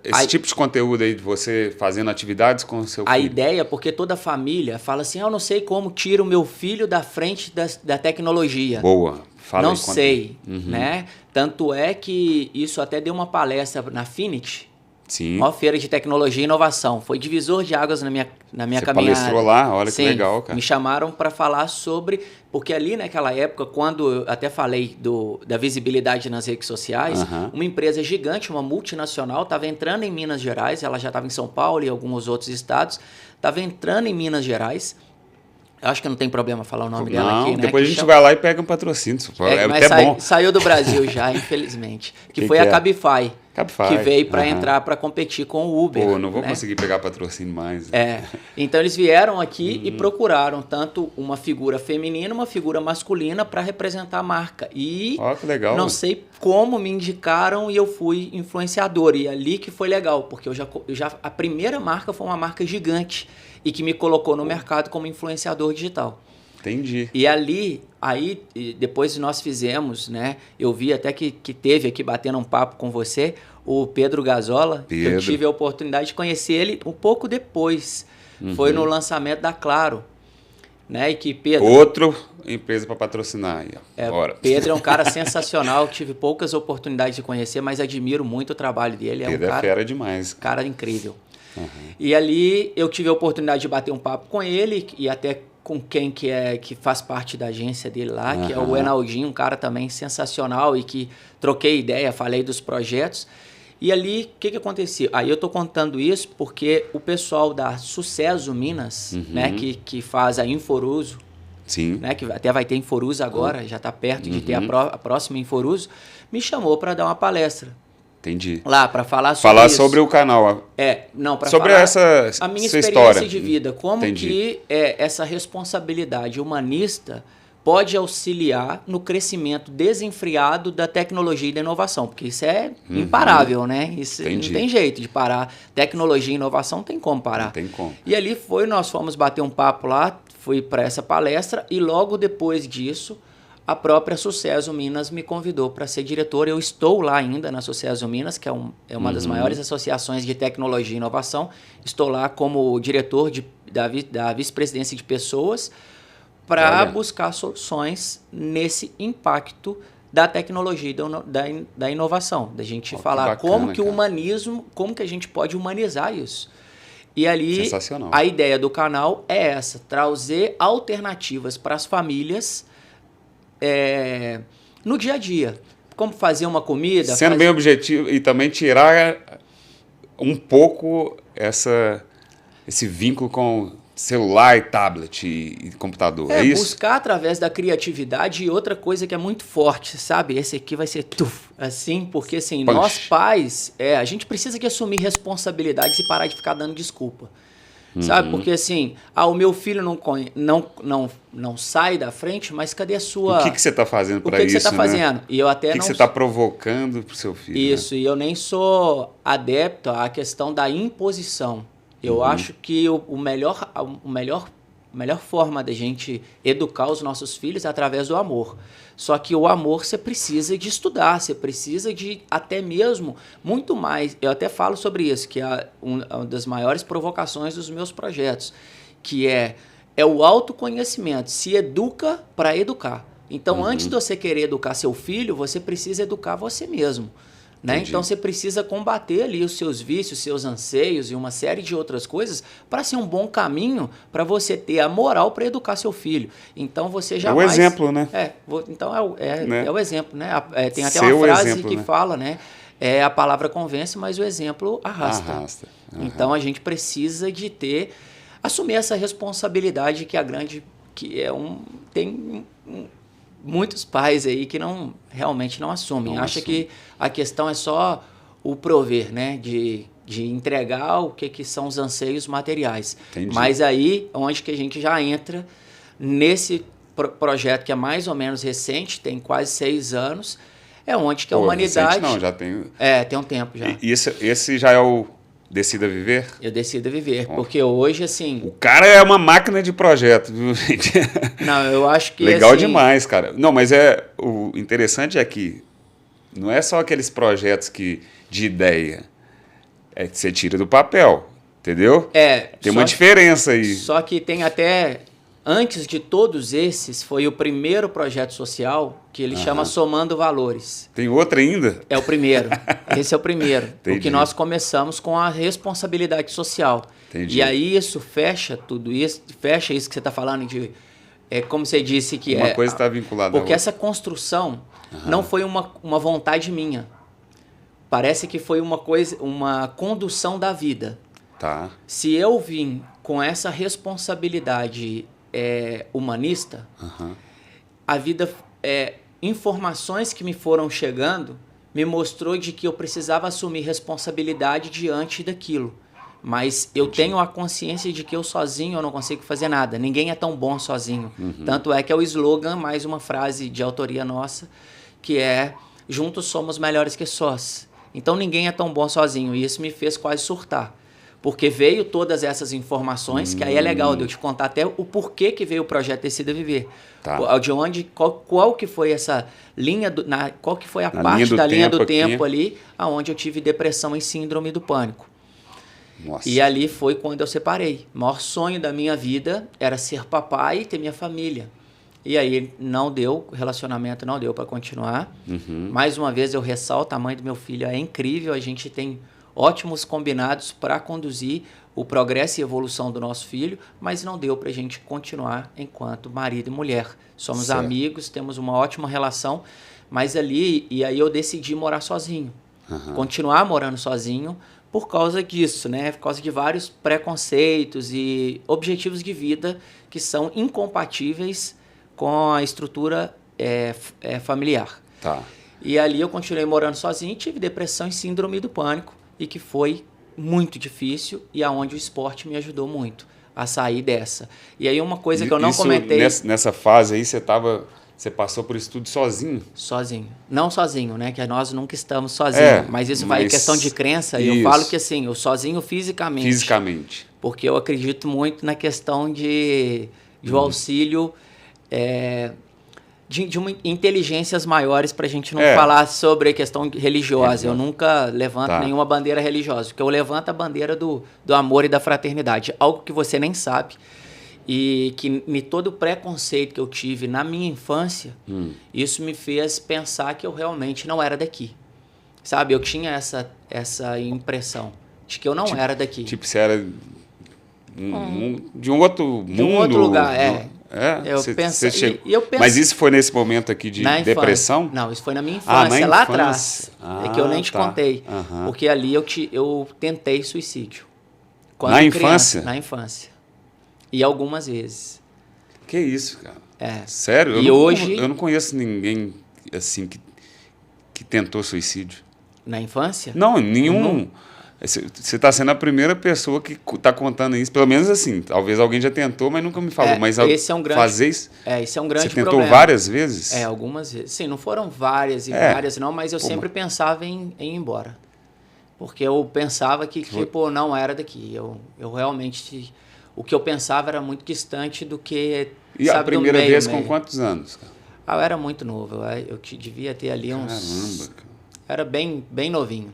esse tipo de conteúdo aí de você fazendo atividades com o seu filho. A ideia, porque toda família fala assim: eu não sei como tiro o meu filho da frente da tecnologia. Boa. Fala não aí, sei, né? Tanto é que isso até deu uma palestra na Affinity. Sim. Uma feira de tecnologia e inovação. Foi divisor de águas na minha caminhada. Você palestrou lá? Olha que legal, cara. Me chamaram para falar sobre... Porque ali naquela época, quando eu até falei da visibilidade nas redes sociais, uma empresa gigante, uma multinacional, estava entrando em Minas Gerais. Ela já estava em São Paulo e alguns outros estados. Estava entrando em Minas Gerais. Eu acho que não tem problema falar o nome dela aqui, né? Depois a gente vai lá e pega um patrocínio. Mas até bom. Saiu do Brasil já, infelizmente. Que foi a Cabify. Que veio para entrar para competir com o Uber. Pô, não vou conseguir pegar patrocínio mais. Então eles vieram aqui e procuraram tanto uma figura feminina, uma figura masculina para representar a marca. E que legal, não sei como me indicaram e eu fui influenciador. E ali que foi legal, porque a primeira marca foi uma marca gigante e que me colocou no mercado como influenciador digital. Entendi. E aí depois nós fizemos, né? Eu vi até que teve aqui batendo um papo com você, o Pedro Gazola. Eu tive a oportunidade de conhecer ele um pouco depois. Foi no lançamento da Claro, né? E que Pedro... Outra empresa para patrocinar aí. Bora. Pedro é um cara sensacional, tive poucas oportunidades de conhecer, mas admiro muito o trabalho dele. Pedro é fera demais. Cara incrível. E ali eu tive a oportunidade de bater um papo com ele e até com quem que faz parte da agência dele lá, que é o Enaldinho, um cara também sensacional e que troquei ideia, falei dos projetos. E ali, o que acontecia? Aí eu tô contando isso porque o pessoal da Sucesso Minas, né, que faz a Inforuso, sim, né, que até vai ter Inforuso agora, já está perto de ter a próxima Inforuso, me chamou para dar uma palestra. Entendi. Lá, para falar sobre isso. Sobre o canal. Não, para sobre falar a minha experiência história de vida. Como que essa responsabilidade humanista pode auxiliar no crescimento desenfreado da tecnologia e da inovação. Porque isso é imparável, né? Isso não tem jeito de parar. Tecnologia e inovação não tem como parar. Não tem como. E ali nós fomos bater um papo lá, fui para essa palestra e logo depois disso... A própria Sucesso Minas me convidou para ser diretor. Eu estou lá ainda na Sucesso Minas, que é uma das maiores associações de tecnologia e inovação. Estou lá como diretor da vice-presidência de pessoas para buscar soluções nesse impacto da tecnologia e da inovação. Da gente falar bacana, como que o humanismo, como que a gente pode humanizar isso. E ali a ideia do canal é essa, trazer alternativas para as famílias no dia a dia. Como fazer uma comida. Sendo bem objetivo e também tirar um pouco esse vínculo com celular, tablet e computador. É isso? Buscar através da criatividade e outra coisa que é muito forte, sabe? Esse aqui vai ser assim, porque assim, nós pais, a gente precisa que assumir responsabilidades e parar de ficar dando desculpa. Sabe? Porque assim, o meu filho não sai da frente, mas cadê a sua... O que você está fazendo para isso, O que você está fazendo? Né? E eu até o que você está provocando para o seu filho? Isso, né? E eu nem sou adepto à questão da imposição. Eu acho que o melhor melhor forma da gente educar os nossos filhos é através do amor. Só que o amor você precisa de estudar, você precisa de até mesmo muito mais. Eu até falo sobre isso, que é uma das maiores provocações dos meus projetos, que é o autoconhecimento. Se educa para educar. Então, antes de você querer educar seu filho, você precisa educar você mesmo. Né? Então, você precisa combater ali os seus vícios, seus anseios e uma série de outras coisas para ser um bom caminho para você ter a moral para educar seu filho. Então, você jamais... É o exemplo, né? Então, né? É o exemplo. Né? Tem até Ser uma frase exemplo, que né? fala, né? A palavra convence, mas o exemplo arrasta. Então, a gente precisa de assumir essa responsabilidade tem muitos pais aí que realmente não assumem. Acha que a questão é só o prover, né? De entregar o que são os anseios materiais. Entendi. Mas aí, onde que a gente já entra nesse projeto que é mais ou menos recente, tem quase 6 anos, é onde que a humanidade... Recente não, já tem... tem um tempo já. E esse já é o Decida Viver? Eu Decida Viver, porque hoje, assim... O cara é uma máquina de projeto, viu, gente? Não, eu acho que... Legal assim, demais, cara. Não, mas o interessante é que não é só aqueles projetos de ideia. É que você tira do papel, entendeu? Tem uma diferença aí. Só que tem até... Antes de todos esses, foi o primeiro projeto social que ele chama Somando Valores. Tem outro ainda? É o primeiro. Esse é o primeiro. Entendi. Porque nós começamos com a responsabilidade social. Entendi. E aí isso fecha tudo isso, fecha isso que você está falando de... como você disse que uma coisa está vinculada porque à outra. essa construção não foi uma vontade minha. Parece que foi uma condução da vida. Tá. Se eu vim com essa responsabilidade humanista, a vida, informações que me foram chegando me mostrou de que eu precisava assumir responsabilidade diante daquilo. Mas eu tenho a consciência de que eu sozinho eu não consigo fazer nada. Ninguém é tão bom sozinho. Tanto é que é o slogan, mais uma frase de autoria nossa, que é: juntos somos melhores que sós. Então ninguém é tão bom sozinho. E isso me fez quase surtar. Porque veio todas essas informações, que aí é legal de eu te contar até o porquê que veio o projeto Decida Viver. Tá. De onde, qual que foi essa linha, qual que foi a parte da linha do tempo ali, aonde eu tive depressão e síndrome do pânico. Nossa. E ali foi quando eu separei. O maior sonho da minha vida era ser papai e ter minha família. E aí não deu, o relacionamento não deu para continuar. Mais uma vez eu ressalto, a mãe do meu filho é incrível, a gente tem ótimos combinados para conduzir o progresso e evolução do nosso filho, mas não deu para a gente continuar enquanto marido e mulher. Somos amigos, temos uma ótima relação, mas e aí eu decidi morar sozinho. Continuar morando sozinho por causa disso, né? Por causa de vários preconceitos e objetivos de vida que são incompatíveis com a estrutura familiar. Tá. E ali eu continuei morando sozinho, tive depressão e síndrome do pânico, e que foi muito difícil e aonde o esporte me ajudou muito a sair dessa. E aí uma coisa que eu não comentei... Nessa fase aí você passou por estudo sozinho? Sozinho. Não sozinho, né? Que nós nunca estamos sozinhos. Mas isso vai em questão de crença. E eu falo que assim, eu sozinho fisicamente. Fisicamente. Porque eu acredito muito na questão de um auxílio... De inteligências maiores para a gente não falar sobre a questão religiosa. Eu nunca levanto nenhuma bandeira religiosa, porque eu levanto a bandeira do amor e da fraternidade. Algo que você nem sabe e que todo o preconceito que eu tive na minha infância, isso me fez pensar que eu realmente não era daqui. Sabe? Eu tinha essa impressão de que eu não era daqui. Tipo, você era de um outro mundo. De um outro lugar, Mas isso foi nesse momento aqui de depressão? Não, isso foi na minha infância, lá atrás. É que eu nem te contei. Uhum. Porque ali eu tentei suicídio. Na infância? Na infância. E algumas vezes. Que isso, cara? É. Sério? Eu não conheço ninguém assim que tentou suicídio. Na infância? Não, nenhum. Você está sendo a primeira pessoa que está contando isso. Pelo menos assim, talvez alguém já tentou, mas nunca me falou. Mas esse é um grande, fazer isso... esse é um grande problema. Você problema. tentou várias vezes? Algumas vezes. Sim, não foram várias e várias não, mas eu sempre pensava em ir embora. Porque eu pensava que tipo, não era daqui. Eu realmente... o que eu pensava era muito distante do que, E sabe, a primeira do meio, vez meio. com quantos anos, cara? Eu era muito novo, eu devia ter ali uns... Caramba, cara. Era bem, bem novinho.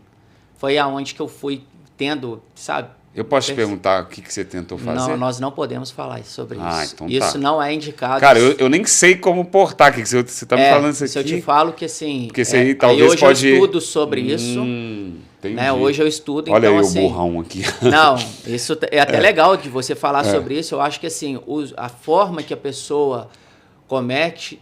Foi aonde que eu fui tendo, sabe? Eu posso te perguntar o que você tentou fazer? Não, nós não podemos falar sobre isso. Então isso tá. não é indicado. Cara, eu nem sei como portar aqui, que você tá me falando isso aqui. Se eu te falo que assim... Porque você aí talvez hoje pode... eu estudo sobre isso. Entendi. Né? Hoje eu estudo, Olha então aí assim... o burrão aqui. Não, isso é até legal de você falar sobre isso. Eu acho que assim, a forma que a pessoa comete...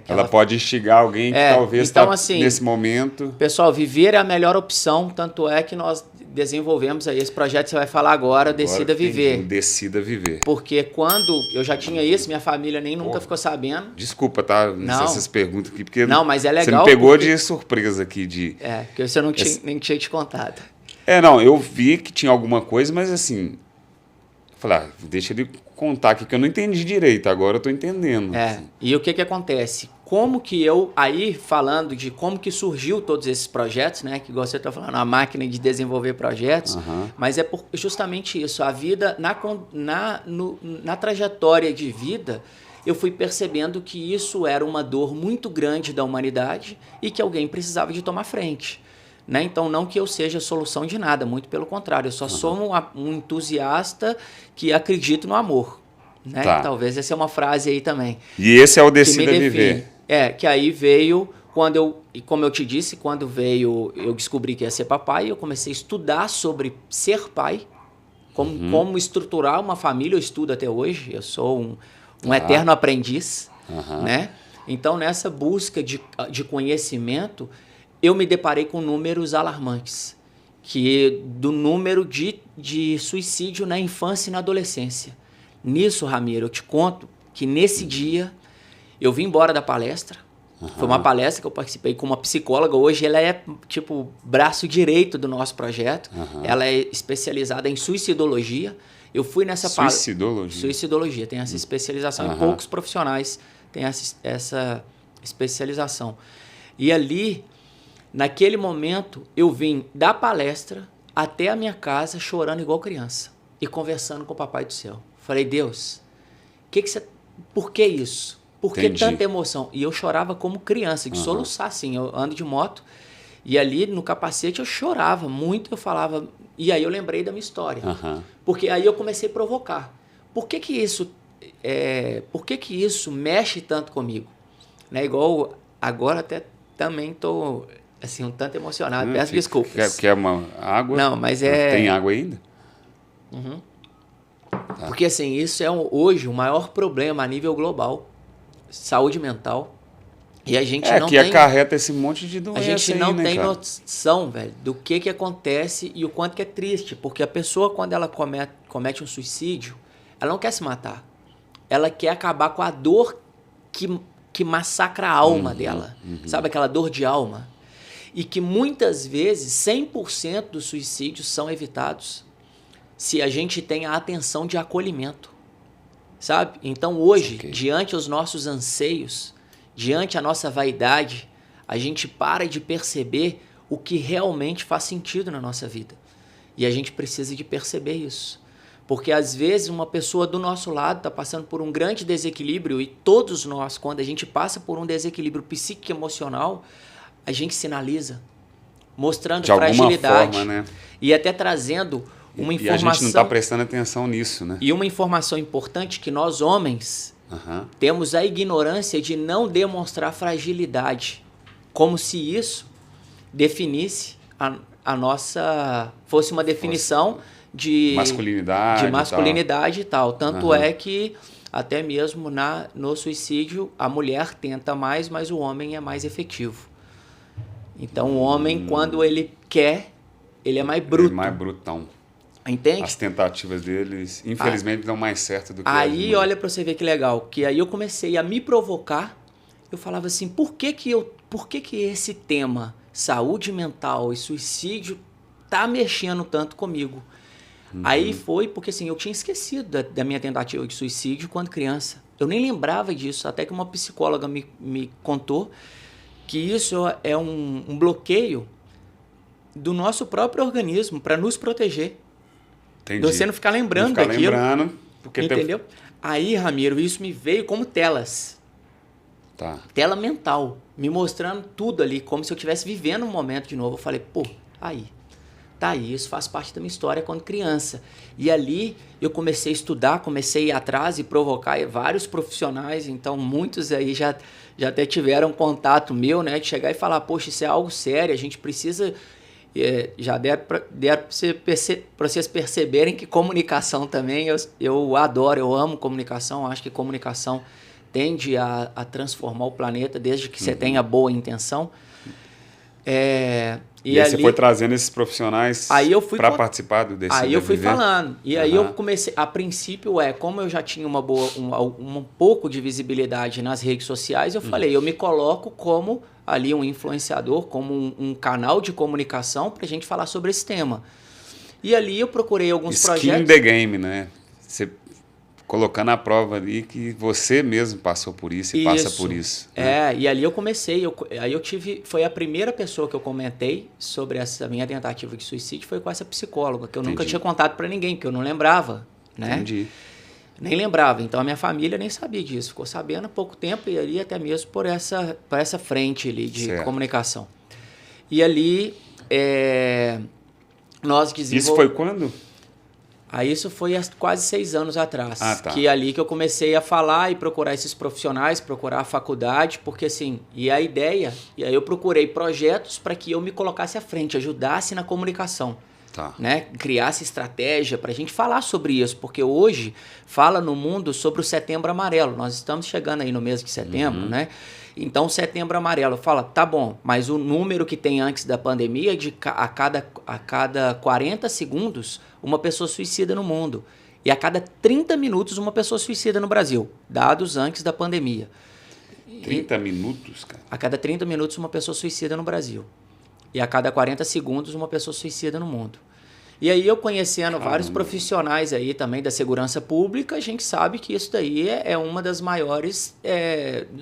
ela pode instigar alguém que talvez então, está assim, nesse momento. Pessoal, viver é a melhor opção, tanto é que nós desenvolvemos aí esse projeto que você vai falar agora, Decida Viver. Decida Viver. Porque quando eu já tinha isso, minha família nem nunca ficou sabendo. Desculpa, tá? Não. Essas perguntas aqui, porque não, mas é legal. Você me pegou de surpresa aqui. Porque você não nem tinha te contado. Não, eu vi que tinha alguma coisa, mas assim... Falei, deixa ele contar aqui, que eu não entendi direito, agora eu tô entendendo. Assim. E o que acontece? Como que eu, aí falando de como que surgiu todos esses projetos, né? Que você está falando, a máquina de desenvolver projetos, mas é justamente isso. A vida, na trajetória de vida, eu fui percebendo que isso era uma dor muito grande da humanidade e que alguém precisava de tomar frente. Né? Então, não que eu seja a solução de nada, muito pelo contrário, eu só sou um entusiasta que acredito no amor. Né? Tá. Talvez essa é uma frase aí também. E esse é o Decida Viver. Que aí veio, como eu te disse, quando veio, eu descobri que ia ser papai, eu comecei a estudar sobre ser pai, como estruturar uma família, eu estudo até hoje, eu sou um eterno aprendiz. Né? Então, nessa busca de conhecimento, eu me deparei com números alarmantes, do número de suicídio na infância e na adolescência. Nisso, Ramiro, eu te conto que nesse dia eu vim embora da palestra. Foi uma palestra que eu participei com uma psicóloga. Hoje ela é tipo braço direito do nosso projeto. Ela é especializada em suicidologia. Eu fui nessa palestra. Suicidologia. Tem essa especialização e poucos profissionais têm essa especialização. E ali... Naquele momento, eu vim da palestra até a minha casa chorando igual criança e conversando com o Papai do Céu. Falei, Deus, por que isso? Por que tanta emoção? E eu chorava como criança, de soluçar assim. Eu ando de moto e ali no capacete eu chorava muito, eu falava... E aí eu lembrei da minha história. Porque aí eu comecei a provocar. Por que isso mexe tanto comigo? Né? Igual agora até também estou... assim, um tanto emocionado. Peço desculpas. Quer uma água? Não, mas Tem água ainda? Tá. Porque, assim, isso é hoje o maior problema a nível global. Saúde mental. E a gente não que acarreta esse monte de doença. A gente não aí, tem cara? noção, velho, do que acontece e o quanto que é triste. Porque a pessoa, quando ela comete um suicídio, ela não quer se matar. Ela quer acabar com a dor que massacra a alma dela. Sabe aquela dor de alma? E que muitas vezes 100% dos suicídios são evitados se a gente tem a atenção de acolhimento, sabe? Então hoje, diante dos nossos anseios, diante a nossa vaidade, a gente para de perceber o que realmente faz sentido na nossa vida. E a gente precisa de perceber isso. Porque às vezes uma pessoa do nosso lado está passando por um grande desequilíbrio e todos nós, quando a gente passa por um desequilíbrio psíquico emocional, a gente sinaliza, mostrando de fragilidade. Forma, né? E até trazendo uma informação... E a gente não está prestando atenção nisso, né? E uma informação importante que nós, homens, temos a ignorância de não demonstrar fragilidade. Como se isso definisse a nossa... fosse uma definição de masculinidade e tal. Tanto é que até mesmo no suicídio a mulher tenta mais, mas o homem é mais efetivo. Então, o homem, quando ele quer, ele é mais bruto. Ele é mais brutão. Entende? As tentativas deles, infelizmente, dão mais certo do que... Aí, olha para você ver que legal, que aí eu comecei a me provocar. Eu falava assim, por que esse tema, saúde mental e suicídio, tá mexendo tanto comigo? Aí foi porque assim, eu tinha esquecido da minha tentativa de suicídio quando criança. Eu nem lembrava disso, até que uma psicóloga me contou que isso é um bloqueio do nosso próprio organismo para nos proteger. Entendi. De você não ficar lembrando não ficar daquilo. lembrando, porque entendeu? Aí, Ramiro, isso me veio como telas. Tá. Tela mental, me mostrando tudo ali, como se eu estivesse vivendo um momento de novo. Eu falei, pô, aí, tá aí, isso faz parte da minha história quando criança. E ali eu comecei a estudar, comecei a ir atrás e provocar vários profissionais, então muitos aí já até tiveram contato meu, né, de chegar e falar, poxa, isso é algo sério, a gente precisa... já deram para vocês perceberem que comunicação também, eu adoro, eu amo comunicação, acho que comunicação tende a transformar o planeta desde que você tenha boa intenção. E aí você foi trazendo esses profissionais para participar desse Aí eu fui falando. E aí eu comecei... A princípio, como eu já tinha um pouco de visibilidade nas redes sociais, eu falei, eu me coloco como ali um influenciador, como um canal de comunicação para a gente falar sobre esse tema. E ali eu procurei alguns projetos... Skin the game, né? Você colocando à prova ali que você mesmo passou por isso e passa por isso. Né? E ali eu comecei, foi a primeira pessoa que eu comentei sobre essa minha tentativa de suicídio, foi com essa psicóloga, que eu nunca tinha contado para ninguém, porque eu não lembrava, né? Entendi. Nem lembrava, então a minha família nem sabia disso, ficou sabendo há pouco tempo e ali até mesmo por essa frente ali de comunicação. E ali nós desenvolvemos... Isso foi quando? Aí isso foi há quase 6 anos atrás, tá. que ali que eu comecei a falar e procurar esses profissionais, procurar a faculdade, porque assim, e a ideia, e aí eu procurei projetos para que eu me colocasse à frente, ajudasse na comunicação, né? Criasse estratégia para a gente falar sobre isso, porque hoje fala no mundo sobre o Setembro Amarelo, nós estamos chegando aí no mês de setembro, né? Então, Setembro Amarelo fala, tá bom, mas o número que tem antes da pandemia é de a cada 40 segundos uma pessoa suicida no mundo. E a cada 30 minutos uma pessoa suicida no Brasil, dados antes da pandemia. 30 minutos, cara? A cada 30 minutos uma pessoa suicida no Brasil. E a cada 40 segundos uma pessoa suicida no mundo. E aí eu conhecendo vários profissionais aí também da segurança pública, a gente sabe que isso daí é uma das maiores,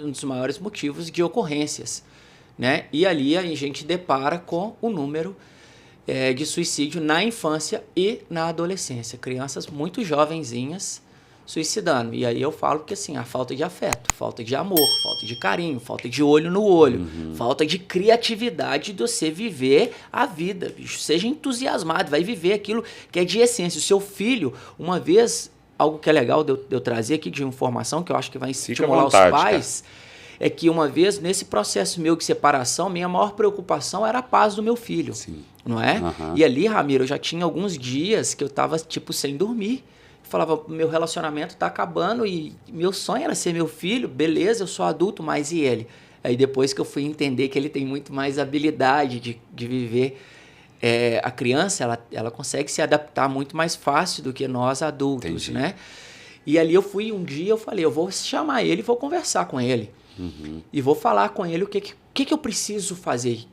um dos maiores motivos de ocorrências, né? E ali a gente depara com o número de suicídio na infância e na adolescência. Crianças muito jovenzinhas suicidando. E aí eu falo que assim, a falta de afeto, falta de amor, falta de carinho, falta de olho no olho, falta de criatividade de você viver a vida, bicho. Seja entusiasmado, vai viver aquilo que é de essência. O seu filho, uma vez, algo que é legal de eu trazer aqui de informação, que eu acho que vai estimular os pais, é que uma vez, nesse processo meu de separação, minha maior preocupação era a paz do meu filho. Sim. Não é? E ali, Ramiro, eu já tinha alguns dias que eu tava, tipo, sem dormir. Falava, meu relacionamento tá acabando e meu sonho era ser meu filho, beleza, eu sou adulto, mas e ele? Aí depois que eu fui entender que ele tem muito mais habilidade de viver, a criança, ela consegue se adaptar muito mais fácil do que nós adultos, né? E ali um dia eu falei, eu vou chamar ele e vou conversar com ele. E vou falar com ele o que eu preciso fazer,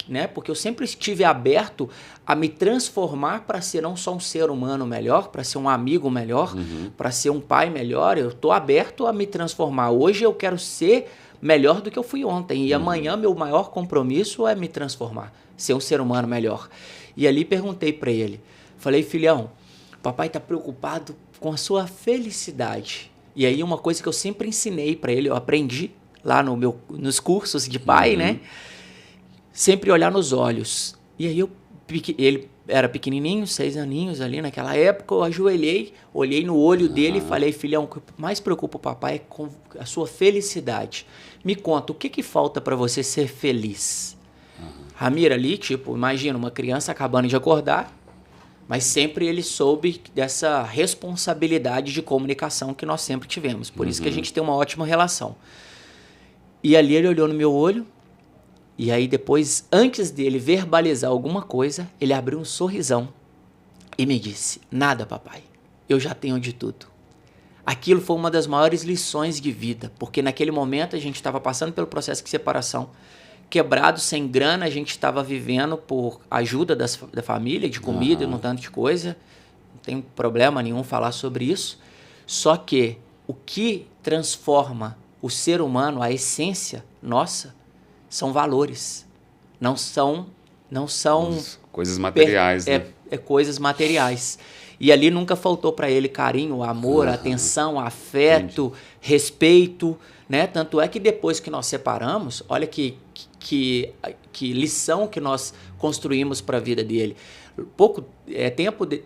né? Porque eu sempre estive aberto a me transformar para ser não só um ser humano melhor, para ser um amigo melhor, para ser um pai melhor. Eu estou aberto a me transformar. Hoje eu quero ser melhor do que eu fui ontem. E amanhã meu maior compromisso é me transformar, ser um ser humano melhor. E ali perguntei para ele, falei, filhão, papai está preocupado com a sua felicidade. E aí uma coisa que eu sempre ensinei para ele, eu aprendi lá nos cursos de pai, né? Sempre olhar nos olhos. E aí ele era pequenininho, 6 aninhos ali naquela época, eu ajoelhei, olhei no olho dele e falei, filhão, o que mais preocupa o papai é com a sua felicidade. Me conta, o que falta para você ser feliz? Ramiro ali, tipo, imagina uma criança acabando de acordar, mas sempre ele soube dessa responsabilidade de comunicação que nós sempre tivemos. Por isso que a gente tem uma ótima relação. E ali ele olhou no meu olho, e aí depois, antes dele verbalizar alguma coisa, ele abriu um sorrisão e me disse, nada, papai, eu já tenho de tudo. Aquilo foi uma das maiores lições de vida, porque naquele momento a gente estava passando pelo processo de separação, quebrado, sem grana, a gente estava vivendo por ajuda da família, de comida e um tanto de coisa, não tem problema nenhum falar sobre isso, só que o que transforma o ser humano, a essência nossa, são valores, não são coisas materiais, né? Coisas materiais. E ali nunca faltou para ele carinho, amor, atenção, afeto, respeito, né? Tanto é que depois que nós separamos, olha que lição que nós construímos para a vida dele.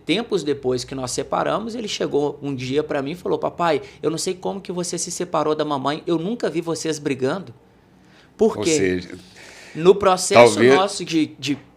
Tempos depois que nós separamos, ele chegou um dia para mim e falou: papai, eu não sei como que você se separou da mamãe, eu nunca vi vocês brigando. Por quê? Ou seja, no processo talvez... nosso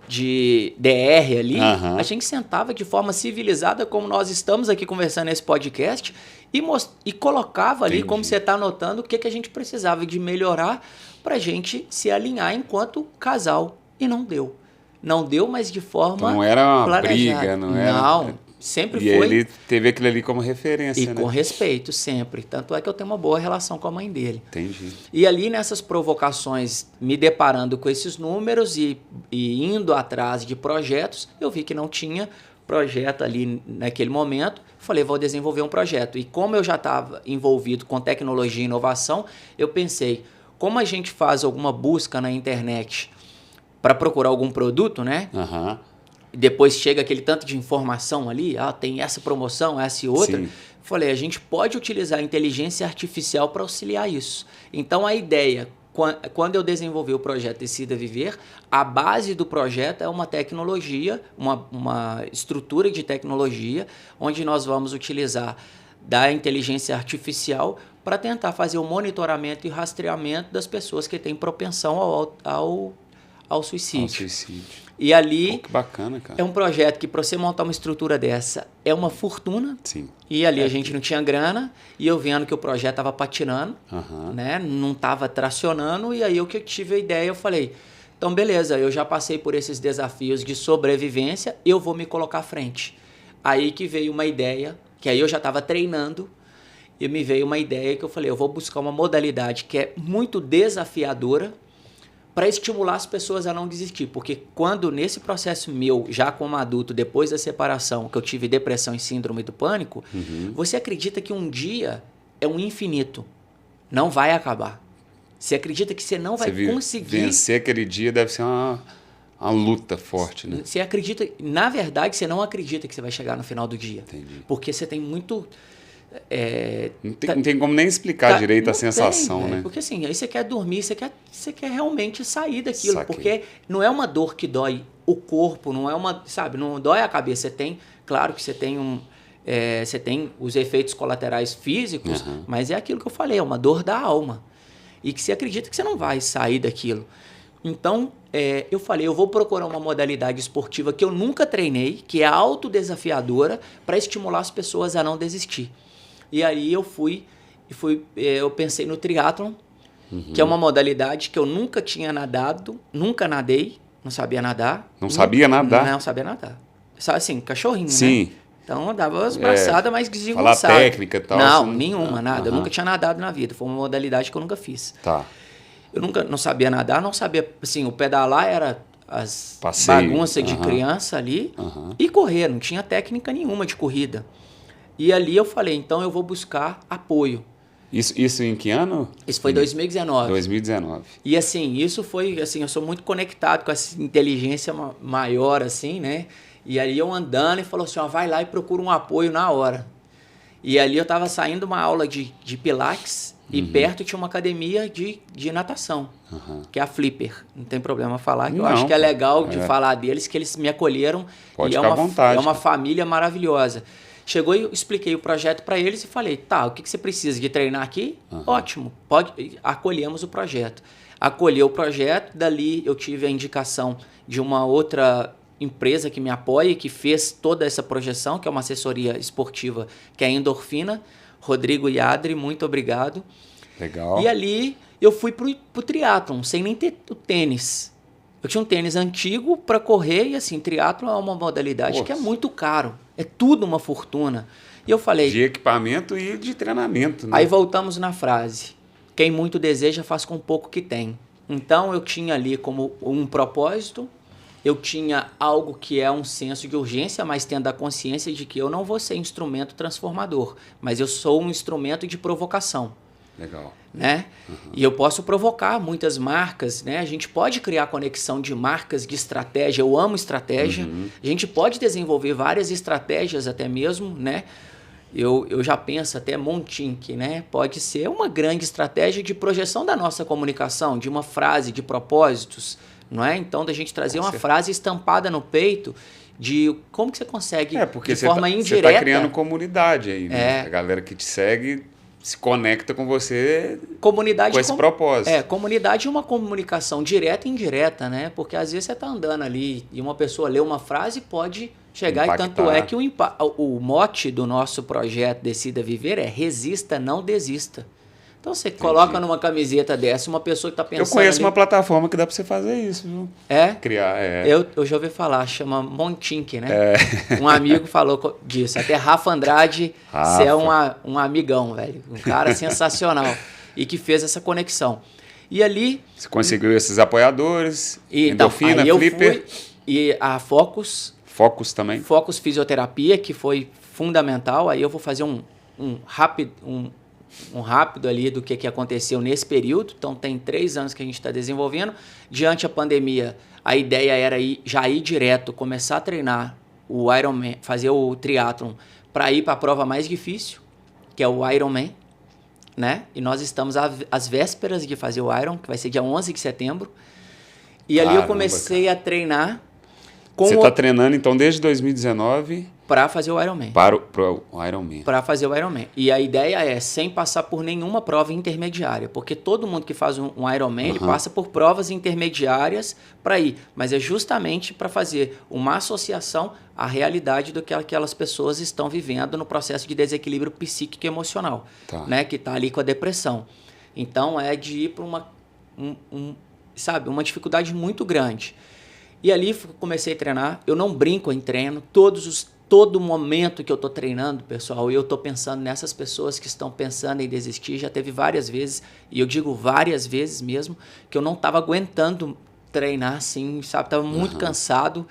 de DR ali, a gente sentava de forma civilizada, como nós estamos aqui conversando nesse podcast, e colocava ali, como você está notando, o que a gente precisava de melhorar para a gente se alinhar enquanto casal. E não deu. Não deu, mas de forma então não era uma planejada. briga, não era... Não, sempre e foi. E ele teve aquilo ali como referência, E né? com respeito, sempre. Tanto é que eu tenho uma boa relação com a mãe dele. Entendi. E ali nessas provocações, me deparando com esses números e indo atrás de projetos, eu vi que não tinha projeto ali naquele momento. Falei, vou desenvolver um projeto. E como eu já estava envolvido com tecnologia e inovação, eu pensei, como a gente faz alguma busca na internet para procurar algum produto, né? Depois chega aquele tanto de informação ali, tem essa promoção, essa e outra. Sim. Falei, a gente pode utilizar a inteligência artificial para auxiliar isso. Então, a ideia, quando eu desenvolvi o projeto Decida Viver, a base do projeto é uma tecnologia, uma estrutura de tecnologia, onde nós vamos utilizar da inteligência artificial para tentar fazer o monitoramento e rastreamento das pessoas que têm propensão ao suicídio. E ali que bacana, cara. É um projeto que, para você montar uma estrutura dessa, é uma fortuna. Sim. E ali a gente não tinha grana, e eu vendo que o projeto estava patinando, né? Não estava tracionando, e aí eu que tive a ideia, eu falei, então beleza, eu já passei por esses desafios de sobrevivência, eu vou me colocar à frente. Aí que veio uma ideia, que aí eu já estava treinando, e me veio uma ideia que eu falei, eu vou buscar uma modalidade que é muito desafiadora, para estimular as pessoas a não desistir. Porque quando, nesse processo meu, já como adulto, depois da separação, que eu tive depressão e síndrome do pânico, você acredita que um dia é um infinito. Não vai acabar. Você acredita que você não vai conseguir... Vencer aquele dia deve ser uma luta forte, né? Você acredita... Na verdade, você não acredita que você vai chegar no final do dia. Entendi. Porque você tem muito... Não tem como nem explicar direito a sensação, né? Porque assim, aí você quer dormir, você quer realmente sair daquilo. Saquei. Porque não é uma dor que dói o corpo, não é uma, sabe, não dói a cabeça. Você tem, claro que você tem você tem os efeitos colaterais físicos, mas é aquilo que eu falei, é uma dor da alma. E que você acredita que você não vai sair daquilo. Então, eu falei, eu vou procurar uma modalidade esportiva que eu nunca treinei, que é autodesafiadora, para estimular as pessoas a não desistir. E aí eu eu pensei no triatlon, que é uma modalidade que eu nunca tinha nadado, nunca nadei, não sabia nadar. Não sabia nadar? Não sabia nadar. Assim, cachorrinho, Sim. né? Então eu dava as braçadas, mas desengonçada. Falar técnica e tal. Não, assim, nenhuma, nada. Eu nunca tinha nadado na vida. Foi uma modalidade que eu nunca fiz. Tá. Eu não sabia nadar, não sabia... Assim, o pedalar era as Passeio. bagunças de criança ali. E correr, não tinha técnica nenhuma de corrida. E ali eu falei, então eu vou buscar apoio. Isso em que ano? Isso foi em 2019. 2019. E assim, isso foi, assim, eu sou muito conectado com essa inteligência maior, assim, né? E ali eu andando e falou assim, vai lá e procura um apoio na hora. E ali eu estava saindo uma aula de pilates e perto tinha uma academia de natação, que é a Flipper. Não tem problema falar, que eu acho que é legal de falar deles, que eles me acolheram. Pode e ficar à vontade. É uma família maravilhosa. Chegou e eu expliquei o projeto para eles e falei, o que você precisa de treinar aqui? Ótimo, acolhemos o projeto. Acolheu o projeto, dali eu tive a indicação de uma outra empresa que me apoia, que fez toda essa projeção, que é uma assessoria esportiva, que é a Endorfina. Rodrigo e Adri, muito obrigado. Legal. E ali eu fui pro triatlon, sem nem ter o tênis. Eu tinha um tênis antigo para correr e assim, triatlon é uma modalidade que é muito caro. É tudo uma fortuna. E eu falei... De equipamento e de treinamento, né? Aí voltamos na frase. Quem muito deseja faz com pouco que tem. Então eu tinha ali como um propósito, eu tinha algo que é um senso de urgência, mas tendo a consciência de que eu não vou ser instrumento transformador, mas eu sou um instrumento de provocação. Legal. Né? E eu posso provocar muitas marcas, né? A gente pode criar conexão de marcas, de estratégia. Eu amo estratégia. A gente pode desenvolver várias estratégias até mesmo, né? Eu já penso até Montink, né? Pode ser uma grande estratégia de projeção da nossa comunicação, de uma frase, de propósitos, não é? Então, da gente trazer uma frase estampada no peito de como que você consegue, porque de forma indireta... Você está criando comunidade aí, né? A galera que te segue se conecta com você comunidade com esse propósito. Comunidade é uma comunicação direta e indireta, né? Porque às vezes você está andando ali e uma pessoa lê uma frase e pode chegar, impactar. E tanto é que o mote do nosso projeto Decida Viver é resista, não desista. Então você coloca numa camiseta dessa uma pessoa que está pensando... Eu conheço uma plataforma que dá para você fazer isso, viu? Criar, Eu já ouvi falar, chama Montink, né? Um amigo falou disso. Até Rafa Andrade, você é um amigão, velho. Um cara sensacional. E que fez essa conexão. E ali... Você conseguiu esses apoiadores, endorfina, aí Flipper... E a Focus... Focus também? Focus Fisioterapia, que foi fundamental. Aí eu vou fazer um rápido ali do que aconteceu nesse período. Então, tem 3 anos que a gente está desenvolvendo. Diante da pandemia, a ideia era já ir direto, começar a treinar o Ironman, fazer o triatlon para ir para a prova mais difícil, que é o Ironman, né? E nós estamos às vésperas de fazer o Iron, que vai ser dia 11 de setembro. E ali eu comecei a treinar. Você está treinando, então, desde 2019... Para fazer o Ironman. Para o Ironman. Para fazer o Ironman. E a ideia é sem passar por nenhuma prova intermediária. Porque todo mundo que faz um Ironman, ele passa por provas intermediárias para ir. Mas é justamente para fazer uma associação à realidade do que aquelas pessoas estão vivendo no processo de desequilíbrio psíquico e emocional. Né? Que está ali com a depressão. Então, é de ir para uma dificuldade muito grande. E ali comecei a treinar. Eu não brinco em treino. Todo momento que eu estou treinando, pessoal, eu estou pensando nessas pessoas que estão pensando em desistir. Já teve várias vezes, e eu digo várias vezes mesmo, que eu não estava aguentando treinar assim, sabe? Estava muito cansado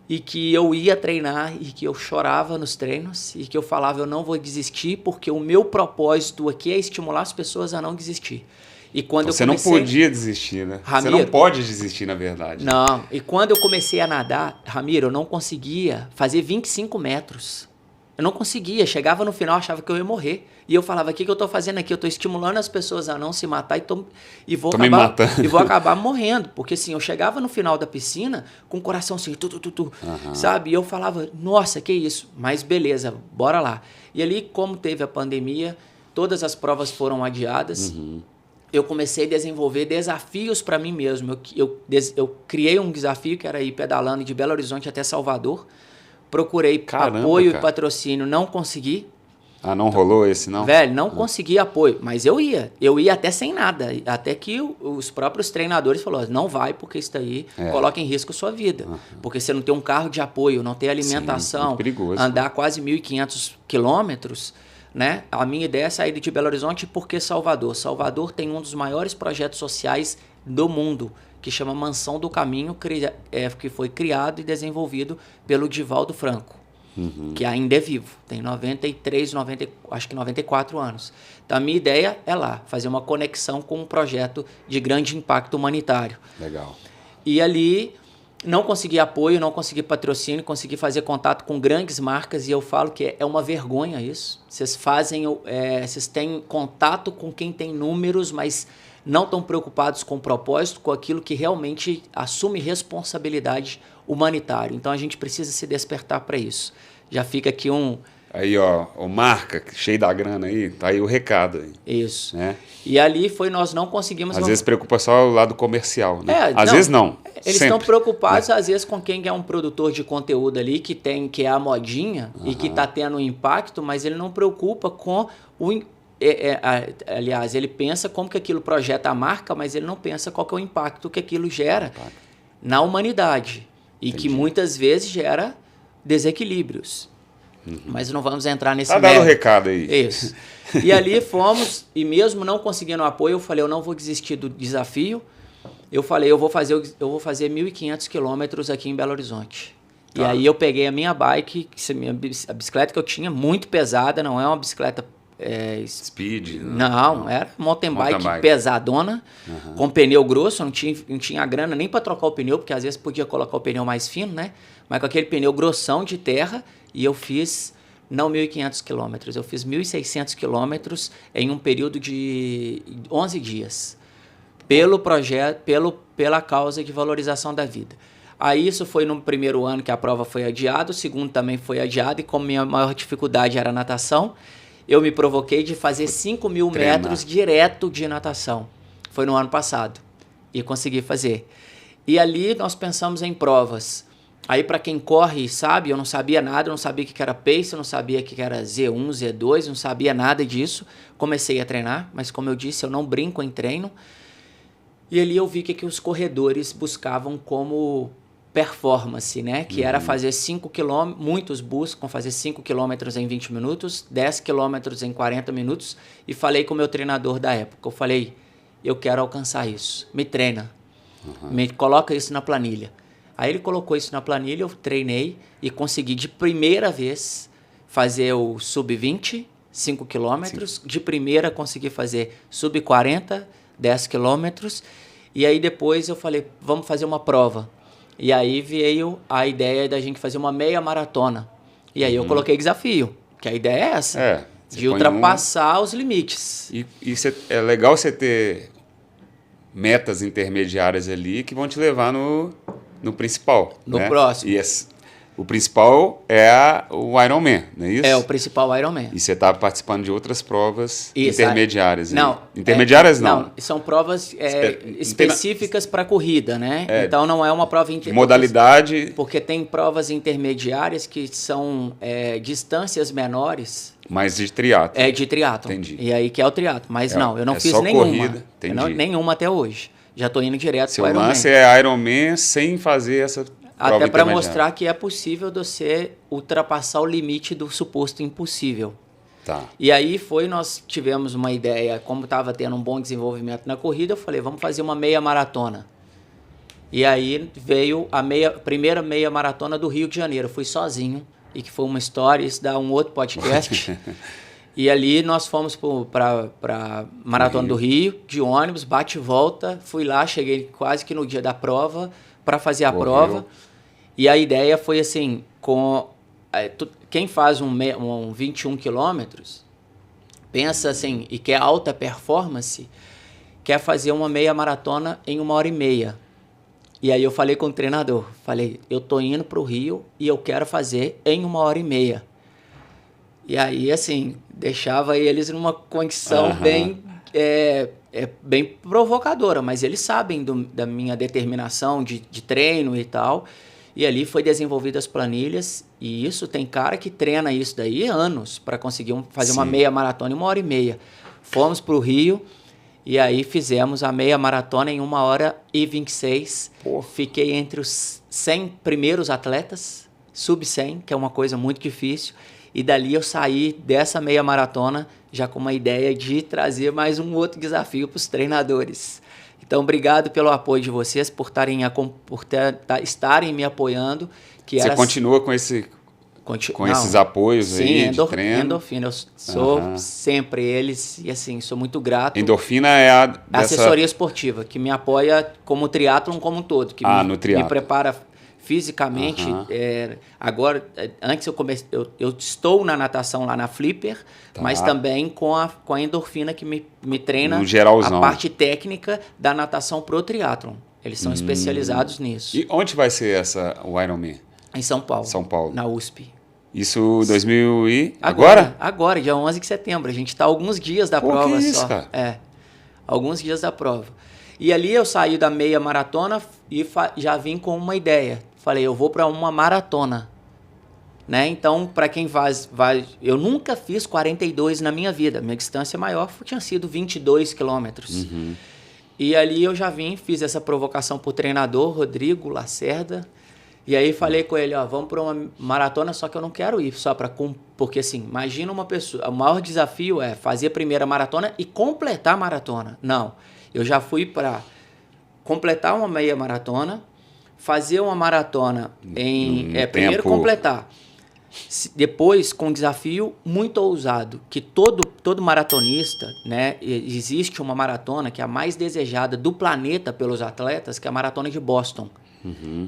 e que eu ia treinar e que eu chorava nos treinos e que eu falava, eu não vou desistir porque o meu propósito aqui é estimular as pessoas a não desistir. E quando você não podia desistir, né? Ramiro, você não pode desistir, na verdade. Não. E quando eu comecei a nadar, Ramiro, eu não conseguia fazer 25 metros. Eu não conseguia. Chegava no final, achava que eu ia morrer. E eu falava, o que eu estou fazendo aqui? Eu estou estimulando as pessoas a não se matar e vou acabar morrendo. Porque assim, eu chegava no final da piscina com o coração assim, sabe? E eu falava, nossa, que isso? Mas beleza, bora lá. E ali, como teve a pandemia, todas as provas foram adiadas. Eu comecei a desenvolver desafios para mim mesmo. Eu criei um desafio que era ir pedalando de Belo Horizonte até Salvador. Procurei apoio e patrocínio, não consegui. Não rolou esse, não? Velho, não consegui apoio, mas eu ia. Eu ia até sem nada. Até que os próprios treinadores falaram, não vai porque isso daí coloca em risco a sua vida. Porque você não tem um carro de apoio, não tem alimentação. Sim, perigoso. Andar quase 1.500 quilômetros... Né? A minha ideia é sair de Belo Horizonte porque Salvador. Salvador tem um dos maiores projetos sociais do mundo, que chama Mansão do Caminho, que foi criado e desenvolvido pelo Divaldo Franco, que ainda é vivo, tem 94 anos. Então a minha ideia é lá, fazer uma conexão com um projeto de grande impacto humanitário. Legal. E ali... não consegui apoio, não consegui patrocínio, consegui fazer contato com grandes marcas e eu falo que é uma vergonha isso. Vocês têm contato com quem tem números, mas não estão preocupados com o propósito, com aquilo que realmente assume responsabilidade humanitária. Então a gente precisa se despertar para isso. Já fica aqui Aí, ó, o marca, cheio da grana aí, tá aí o recado. Aí, isso. Né? E ali nós não conseguimos... Às vezes preocupa só o lado comercial, né? Às vezes não. Eles estão preocupados, às vezes, com quem é um produtor de conteúdo ali, que é a modinha e que está tendo um impacto, mas ele não preocupa com aliás, ele pensa como que aquilo projeta a marca, mas ele não pensa qual que é o impacto que aquilo gera na humanidade. E que muitas vezes gera desequilíbrios. Mas não vamos entrar nesse mérito. Tá dando o recado aí. Isso. E ali fomos, e mesmo não conseguindo apoio, eu falei, eu não vou desistir do desafio. Eu falei, eu vou fazer 1.500 quilômetros aqui em Belo Horizonte. E aí eu peguei a minha bike, a bicicleta que eu tinha, muito pesada, não é uma bicicleta Speed? Não, era mountain bike pesadona, com pneu grosso, não tinha grana nem para trocar o pneu, porque às vezes podia colocar o pneu mais fino, né? Mas com aquele pneu grossão de terra, e eu fiz, não 1.500 quilômetros, eu fiz 1.600 quilômetros em um período de 11 dias, pelo projeto, pela causa de valorização da vida. Aí isso foi no primeiro ano que a prova foi adiada, o segundo também foi adiado, e como minha maior dificuldade era a natação, eu me provoquei de fazer 5.000 metros direto de natação. Foi no ano passado. E consegui fazer. E ali nós pensamos em provas. Aí para quem corre sabe, eu não sabia nada, eu não sabia o que era pace, eu não sabia o que era Z1, Z2, não sabia nada disso. Comecei a treinar, mas como eu disse, eu não brinco em treino. E ali eu vi que os corredores buscavam como performance, né? Que era fazer 5 km, muitos buscam fazer 5 km em 20 minutos, 10 km em 40 minutos, e falei com o meu treinador da época, eu falei, eu quero alcançar isso, me treina, me coloca isso na planilha. Aí ele colocou isso na planilha, eu treinei e consegui de primeira vez fazer o sub-20, 5 km, de primeira consegui fazer sub-40, 10 km, e aí depois eu falei, vamos fazer uma prova. E aí veio a ideia da gente fazer uma meia maratona. E aí eu coloquei desafio, que a ideia é essa, de ultrapassar os limites. E é legal você ter metas intermediárias ali que vão te levar no principal. No próximo. E o principal é o Ironman, não é isso? É o principal Ironman. E você está participando de outras provas intermediárias. Não. Intermediárias não. Não, são provas específicas para corrida, né? Então não é uma prova modalidade. Porque tem provas intermediárias que são distâncias menores. Mas de triatlo. É de triatlo. Entendi. E aí que é o triatlo. Mas não, eu não fiz só nenhuma. Corrida. Entendi. Nenhuma até hoje. Já estou indo direto para o Ironman. Seu lance é Ironman sem fazer essa prova. Até para mostrar que é possível você ultrapassar o limite do suposto impossível. Tá. E aí nós tivemos uma ideia, como estava tendo um bom desenvolvimento na corrida, eu falei, vamos fazer uma meia maratona. E aí veio a primeira meia maratona do Rio de Janeiro. Eu fui sozinho, e que foi uma história, isso dá um outro podcast. E ali nós fomos para a Maratona do Rio, de ônibus, bate e volta. Fui lá, cheguei quase que no dia da prova, para fazer a prova. E a ideia foi assim, quem faz um 21 quilômetros, pensa assim, e quer alta performance, quer fazer uma meia maratona em 1h30. E aí eu falei com o treinador, falei, eu tô indo para o Rio e eu quero fazer em 1h30. E aí, assim, deixava eles numa condição bem provocadora, mas eles sabem da minha determinação de treino e tal. E ali foi desenvolvidas as planilhas, e isso tem cara que treina isso daí anos para conseguir fazer uma meia maratona em 1h30. Fomos para o Rio e aí fizemos a meia maratona em 1h26. Fiquei entre os 100 primeiros atletas, sub-100, que é uma coisa muito difícil. E dali eu saí dessa meia maratona já com uma ideia de trazer mais um outro desafio para os treinadores. Então, obrigado pelo apoio de vocês, por estarem me apoiando. Você continua com esses apoios aí de treino? Endorfina. Eu sou sempre eles e, assim, sou muito grato. Endorfina é a assessoria esportiva, que me apoia como triatlon como um todo. Que no triatlon. Me prepara fisicamente. Agora, antes eu estou na natação lá na Flipper, mas também com a endorfina que me treina a parte técnica da natação pro triatlon. Eles são especializados nisso. E onde vai ser o Ironman? Em São Paulo. São Paulo. Na USP. Isso 2000 e... Agora? Agora, dia 11 de setembro. A gente está alguns dias da prova que isso, só. Cara? Alguns dias da prova. E ali eu saí da meia maratona e já vim com uma ideia. Falei, eu vou para uma maratona. Né? Então, para quem vai... Eu nunca fiz 42 na minha vida. Minha distância maior tinha sido 22 quilômetros. E ali eu já fiz essa provocação para o treinador, Rodrigo Lacerda. E aí falei com ele, vamos para uma maratona, só que eu não quero ir só para... Porque assim, imagina uma pessoa... O maior desafio é fazer a primeira maratona e completar a maratona. Não, eu já fui para completar uma meia maratona, fazer uma maratona primeiro completar. Depois, com um desafio muito ousado, que todo maratonista, né, existe uma maratona que é a mais desejada do planeta pelos atletas, que é a Maratona de Boston.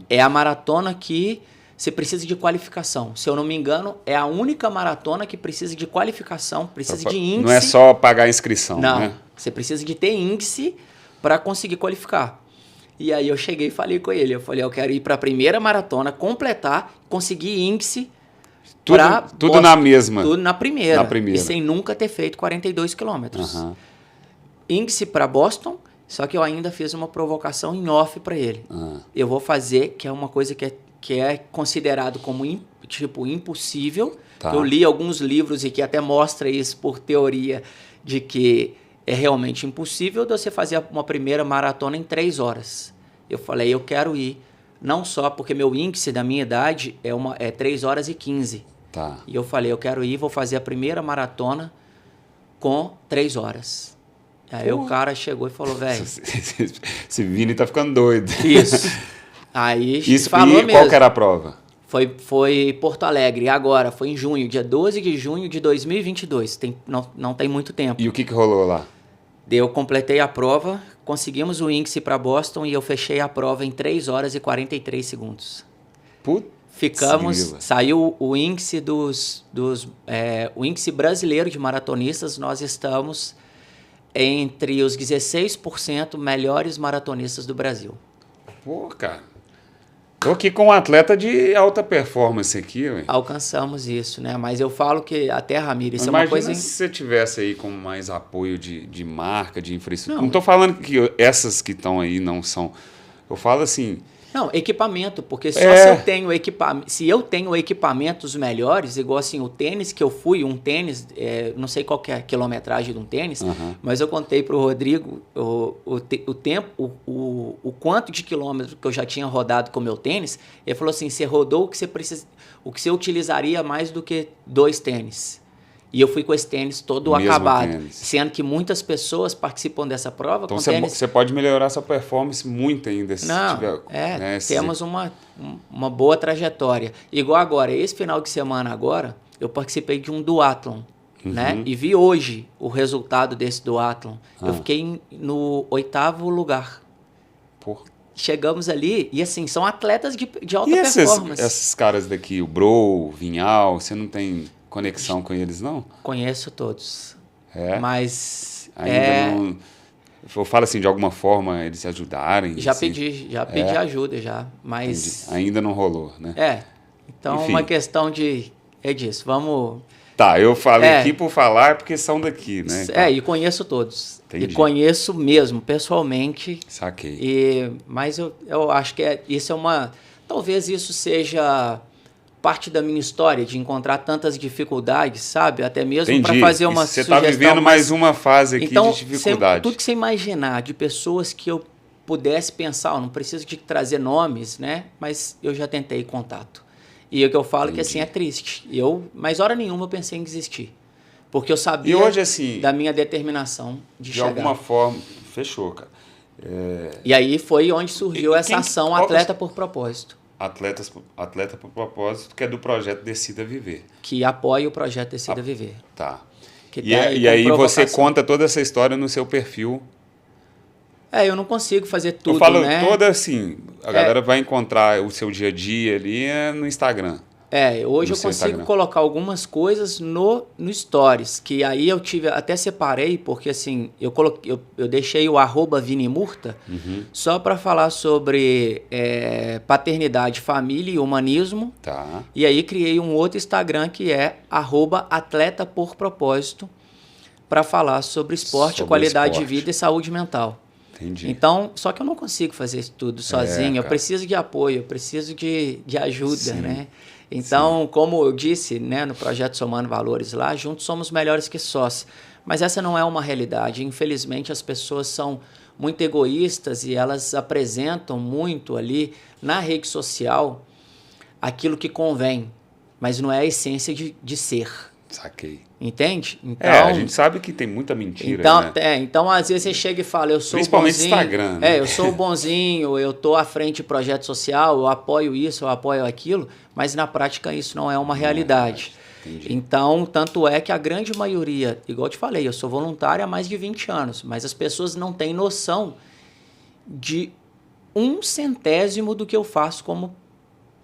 É a maratona que você precisa de qualificação. Se eu não me engano, é a única maratona que precisa de qualificação, precisa de índice. Não é só pagar a inscrição, não, né? Você precisa de ter índice para conseguir qualificar. E aí eu cheguei e falei com ele, eu falei, eu quero ir para a primeira maratona, completar, conseguir índice. Tudo na mesma. Tudo na primeira. Na primeira. E sem nunca ter feito 42 quilômetros. Uhum. Índice para Boston, só que eu ainda fiz uma provocação em off para ele. Eu vou fazer, que é uma coisa que é considerado como impossível. Tá. Eu li alguns livros e que até mostra isso por teoria de que é realmente impossível de você fazer uma primeira maratona em 3 horas. Eu falei, eu quero ir. Não só porque meu índice da minha idade é 3 horas e 15. Tá. E eu falei, eu quero ir, vou fazer a primeira maratona com 3 horas. Aí o cara chegou e falou, velho... Esse Vini tá ficando doido. Isso. Aí Isso, falou e mesmo. qual que era a prova? Foi Porto Alegre, agora, foi em junho, dia 12 de junho de 2022. Não tem muito tempo. E o que rolou lá? Eu completei a prova, conseguimos o índice para Boston e eu fechei a prova em 3 horas e 43 segundos. Putz, saiu o índice o índice brasileiro de maratonistas, nós estamos entre os 16% melhores maratonistas do Brasil. Pô, cara. Tô aqui com um atleta de alta performance aqui, ué. Alcançamos isso, né? Mas eu falo que até, Ramiro, isso Imagina é uma coisa... se você tivesse aí com mais apoio de marca, de infraestrutura. Não tô falando que essas que estão aí não são... Eu falo assim... Não, equipamento, porque só se eu tenho equipamentos melhores, igual assim, o tênis que eu fui, um tênis, não sei qual que é a quilometragem de um tênis, mas eu contei para o Rodrigo o tempo, o quanto de quilômetros que eu já tinha rodado com o meu tênis. Ele falou assim, você rodou o que você utilizaria mais do que 2 tênis. E eu fui com esse tênis todo acabado, sendo que muitas pessoas participam dessa prova então com tênis... você pode melhorar sua performance muito ainda. Se tiver, né, temos uma boa trajetória. Igual agora, esse final de semana agora, eu participei de um duatlon, né? E vi hoje o resultado desse duatlon. Eu fiquei no 8º lugar. Porra. Chegamos ali e assim, são atletas de alta performance. Esses caras daqui, o Bro, o Vinhal, você não tem... conexão com eles, não? Conheço todos. Mas... Ainda não... Eu falo assim, de alguma forma, eles ajudarem? Já assim. pedi ajuda já, mas... Entendi. Ainda não rolou, né? Então, Enfim. uma questão disso, vamos... Tá, eu falei aqui por falar, porque são daqui, né? E conheço todos. Entendi. E conheço mesmo, pessoalmente. Saquei. Mas eu acho que isso é uma... Talvez isso seja... parte da minha história, de encontrar tantas dificuldades, sabe? Até mesmo para fazer uma sugestão. Você está vivendo mais uma fase aqui então, de dificuldade. Tudo que você imaginar de pessoas que eu pudesse pensar, eu não preciso de trazer nomes, né? Mas eu já tentei contato. E o que eu falo que assim é triste. Mas hora nenhuma eu pensei em desistir. Porque eu sabia hoje, assim, da minha determinação de chegar. De alguma forma, fechou, cara. E aí foi onde surgiu essa ação Atleta por Propósito. Atleta por Propósito, que é do projeto Decida Viver. Que apoia o projeto Decida Viver. Tá. E aí você conta toda essa história no seu perfil. Eu não consigo fazer tudo, eu falo né? Toda assim, a galera vai encontrar o seu dia a dia ali no Instagram. Hoje eu consigo colocar algumas coisas no Stories, que aí eu até separei, porque assim, eu deixei o @vinimurta só para falar sobre paternidade, família e humanismo. Tá. E aí criei um outro Instagram que é @atleta por propósito, para falar sobre esporte, qualidade de vida e saúde mental. Entendi. Então, só que eu não consigo fazer isso tudo sozinho, eu preciso de apoio, eu preciso de ajuda, né? Então, como eu disse, né, no projeto Somando Valores lá, juntos somos melhores que sós. Mas essa não é uma realidade. Infelizmente, as pessoas são muito egoístas e elas apresentam muito ali na rede social aquilo que convém, mas não é a essência de ser. Saquei. Entende? Então, a gente sabe que tem muita mentira, então, né? Então, às vezes você chega e fala, eu sou o Principalmente bonzinho. Instagram, né? Eu sou o bonzinho, eu tô à frente de projeto social, eu apoio isso, eu apoio aquilo, mas na prática isso não é uma realidade. Então, tanto é que a grande maioria, igual eu te falei, eu sou voluntário há mais de 20 anos, mas as pessoas não têm noção de 1/100º do que eu faço como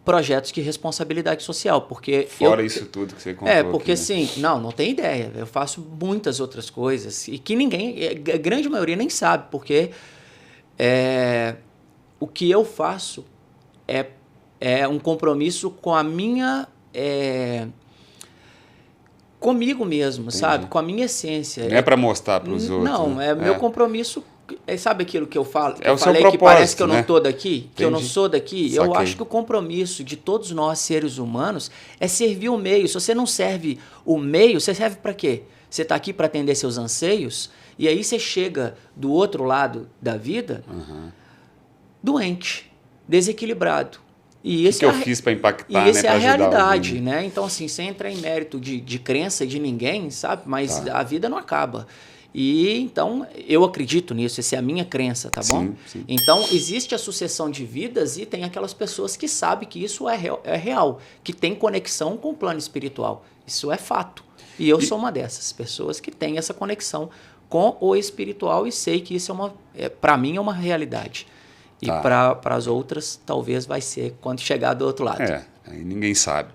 projetos de responsabilidade social, porque fora isso tudo que você contou porque aqui, né? assim, não tem ideia, eu faço muitas outras coisas e que a grande maioria nem sabe, porque o que eu faço é um compromisso com a minha comigo mesmo, Entendi. sabe? Com a minha essência. Não é para mostrar para os outros. Não, né? meu compromisso. Sabe aquilo que eu falo? É o seu falei propósito, que parece que eu né? não tô daqui, que eu não Entendi. sou daqui. Saquei. Eu acho que o compromisso de todos nós, seres humanos, é servir o meio. Se você não serve o meio, você serve para quê? Você está aqui para atender seus anseios, e aí você chega do outro lado da vida doente, desequilibrado. E o que eu fiz para impactar, né? E essa é a realidade, alguém, né? Então, assim, sem entrar em mérito de crença de ninguém, sabe? Mas a vida não acaba. E então, eu acredito nisso, essa é a minha crença, tá bom? Sim. Então, existe a sucessão de vidas e tem aquelas pessoas que sabem que isso é real, que tem conexão com o plano espiritual. Isso é fato. E eu sou uma dessas pessoas que tem essa conexão com o espiritual e sei que isso para mim é uma realidade. E para as outras, talvez vai ser quando chegar do outro lado. Aí ninguém sabe.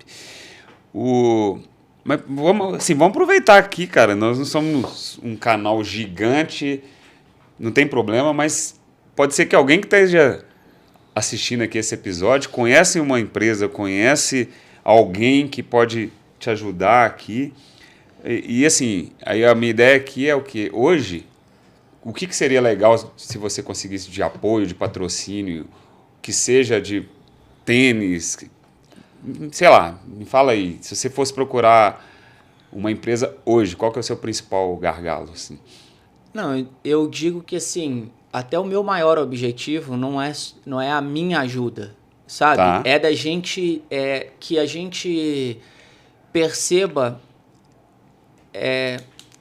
Mas vamos aproveitar aqui, cara. Nós não somos um canal gigante, não tem problema, mas pode ser que alguém que esteja assistindo aqui esse episódio conhece uma empresa, conhece alguém que pode te ajudar aqui. E assim, aí a minha ideia aqui é o que? Hoje, o que seria legal se você conseguisse de apoio, de patrocínio, que seja de tênis, sei lá, me fala aí, se você fosse procurar uma empresa hoje, qual que é o seu principal gargalo? Assim? Não, eu digo que assim, até o meu maior objetivo não é a minha ajuda, sabe? É da gente, que a gente perceba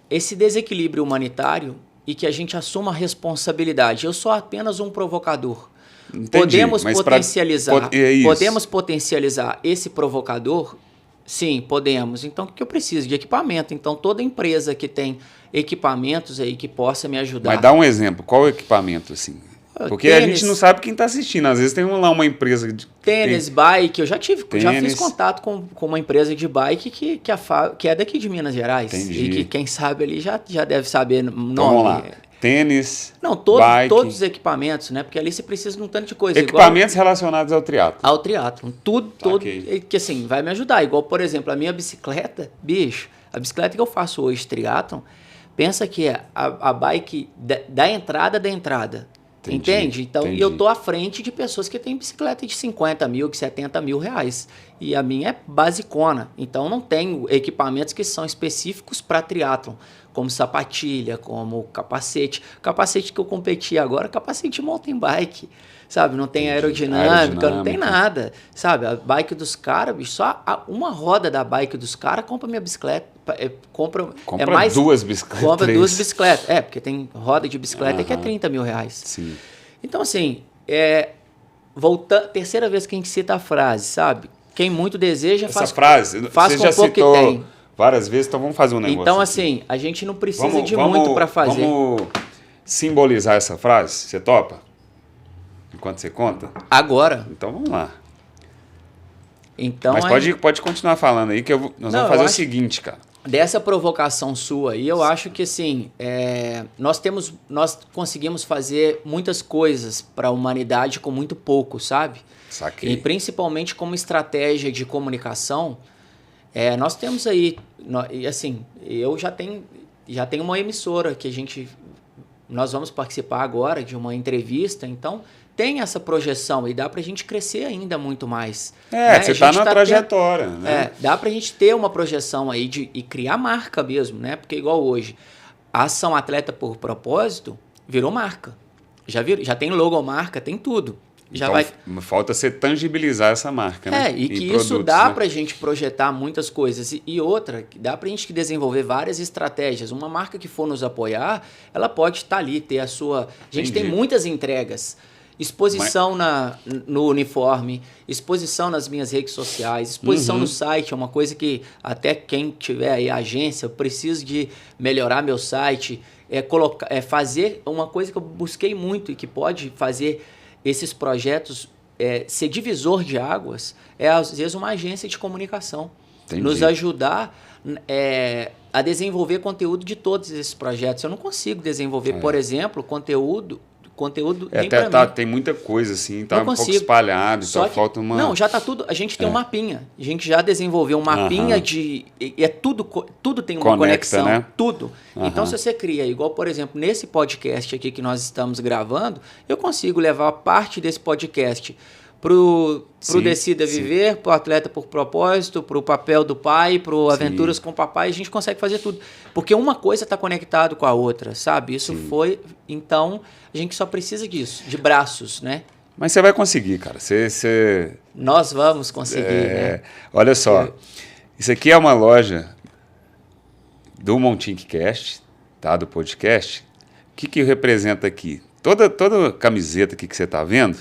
esse desequilíbrio humanitário e que a gente assuma a responsabilidade. Eu sou apenas um provocador. Entendi, podemos potencializar esse provocador? Sim, podemos. Então, o que eu preciso? De equipamento. Então, toda empresa que tem equipamentos aí que possa me ajudar. Mas dá um exemplo. Qual o equipamento, assim? Porque tênis, a gente não sabe quem está assistindo. Às vezes tem lá uma empresa de tênis, bike. Eu já fiz contato com uma empresa de bike que é daqui de Minas Gerais. Entendi. E que quem sabe ali já deve saber o nome. Então, vamos lá. Tênis, não, bike. Todos os equipamentos, né? Porque ali você precisa de um tanto de coisa. Equipamentos relacionados ao triatlo. Ao triatlo. Tudo que assim, vai me ajudar. Igual, por exemplo, a minha bicicleta, bicho, a bicicleta que eu faço hoje, triatlon, pensa que é a bike da entrada da entrada. Entende? Então, e eu tô à frente de pessoas que têm bicicleta de 50 mil, de 70 mil reais. E a minha é basicona. Então, não tenho equipamentos que são específicos para triatlon, como sapatilha, como capacete. Capacete que eu competi agora, capacete de mountain bike. Sabe? Não tem aerodinâmica, não tem nada. Sabe? A bike dos caras, bicho, só uma roda da bike dos caras compra minha bicicleta. Compra duas bicicletas. Compra 2 bicicletas. Porque tem roda de bicicleta que é 30 mil reais. Sim. Então, assim, terceira vez que a gente cita a frase, sabe? Quem muito deseja, faz com pouco que tem. Várias vezes, então vamos fazer um negócio. Então, assim, a gente não precisa de muito para fazer. Vamos simbolizar essa frase? Você topa? Enquanto você conta? Agora. Então vamos lá. Então, mas pode continuar falando aí, que nós vamos fazer o seguinte, cara. Dessa provocação sua aí, eu acho que assim, nós conseguimos fazer muitas coisas para a humanidade com muito pouco, sabe? Saquei. E principalmente como estratégia de comunicação, nós temos aí, assim, eu já tenho uma emissora que nós vamos participar agora de uma entrevista, então tem essa projeção e dá pra gente crescer ainda muito mais. Você tá na trajetória, né? Dá pra gente ter uma projeção aí e criar marca mesmo, né? Porque igual hoje, a ação Atleta por Propósito virou marca. Já tem logomarca, tem tudo. já então, vai... falta você tangibilizar essa marca, né? E que produtos, isso dá né? para a gente projetar muitas coisas. E outra, dá para a gente desenvolver várias estratégias. Uma marca que for nos apoiar, ela pode estar ali, ter a sua... A gente tem muitas entregas. Exposição no uniforme, exposição nas minhas redes sociais, exposição no site. É uma coisa que até quem tiver aí a agência, eu preciso de melhorar meu site. Fazer uma coisa que eu busquei muito e que pode fazer esses projetos ser divisor de águas, às vezes uma agência de comunicação. Entendi. Nos ajudar a desenvolver conteúdo de todos esses projetos. Eu não consigo desenvolver, por exemplo, conteúdo tem muita coisa assim, tá um pouco espalhado, só falta uma... Não, já tá tudo, a gente tem um mapinha, a gente já desenvolveu um mapinha de... tudo tem uma conexão, né? Tudo. Então, se você cria, igual, por exemplo, nesse podcast aqui que nós estamos gravando, eu consigo levar parte desse podcast pro Decida Viver, pro Atleta por Propósito, pro Papel do Pai, pro Aventuras com o Papai, a gente consegue fazer tudo. Porque uma coisa está conectada com a outra, sabe? Isso foi... Então, a gente só precisa disso, de braços, né? Mas você vai conseguir, cara. Nós vamos conseguir, né? Olha só, isso aqui é uma loja do Montink Cast, tá? Do podcast. O que representa aqui? Toda camiseta aqui que você está vendo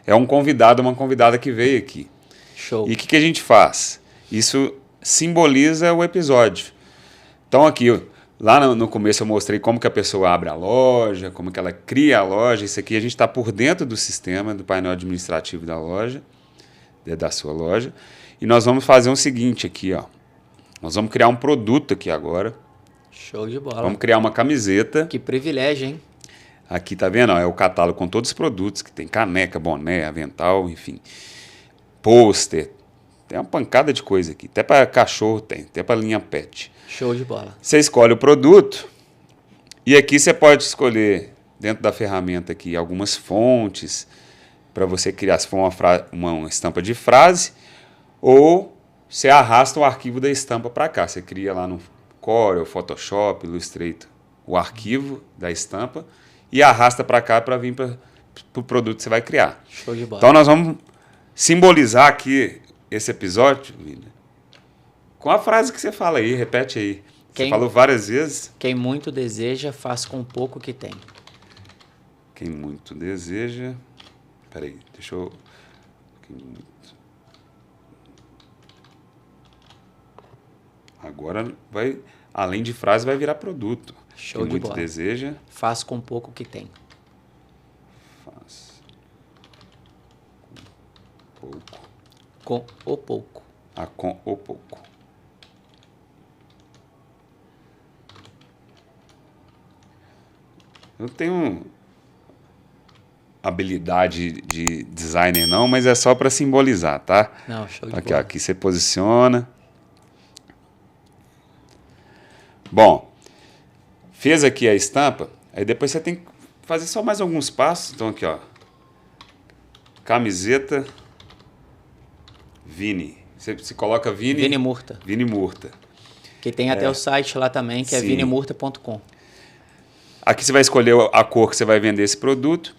é um convidado, uma convidada que veio aqui. Show. E o que a gente faz? Isso simboliza o episódio. Então aqui, lá no começo eu mostrei como que a pessoa abre a loja, como que ela cria a loja. Isso aqui a gente está por dentro do sistema, do painel administrativo da loja, da sua loja. E nós vamos fazer o seguinte aqui, ó. Nós vamos criar um produto aqui agora. Show de bola. Vamos criar uma camiseta. Que privilégio, hein? Aqui, tá vendo? É o catálogo com todos os produtos, que tem caneca, boné, avental, enfim. Pôster. Tem uma pancada de coisa aqui. Até para cachorro tem, até para linha pet. Show de bola. Você escolhe o produto e aqui você pode escolher, dentro da ferramenta aqui, algumas fontes para você criar, se for uma estampa de frase, ou você arrasta o arquivo da estampa para cá. Você cria lá no Corel, Photoshop, Illustrator, o arquivo da estampa e arrasta para cá para vir para o produto que você vai criar. Show de bola. Então nós vamos simbolizar aqui esse episódio, Lina, com a frase que você fala aí, repete aí. Você falou várias vezes. Quem muito deseja, faz com pouco que tem. Quem muito deseja... Peraí, deixa eu... Agora vai, além de frase, vai virar produto. Show Quem de muito bola. deseja... Faz com pouco que tem. Faz com pouco. Com o pouco. Com o pouco. Eu tenho habilidade de designer não, mas é só para simbolizar, tá? Não, show de aqui, bola. Aqui você posiciona. Bom, fez aqui a estampa, aí depois você tem que fazer só mais alguns passos. Então aqui, ó. Camiseta Vini. Você coloca Vini... Vini Murta. Vini Murta. Que tem até o site lá também, que é vinimurta.com. Aqui você vai escolher a cor que você vai vender esse produto.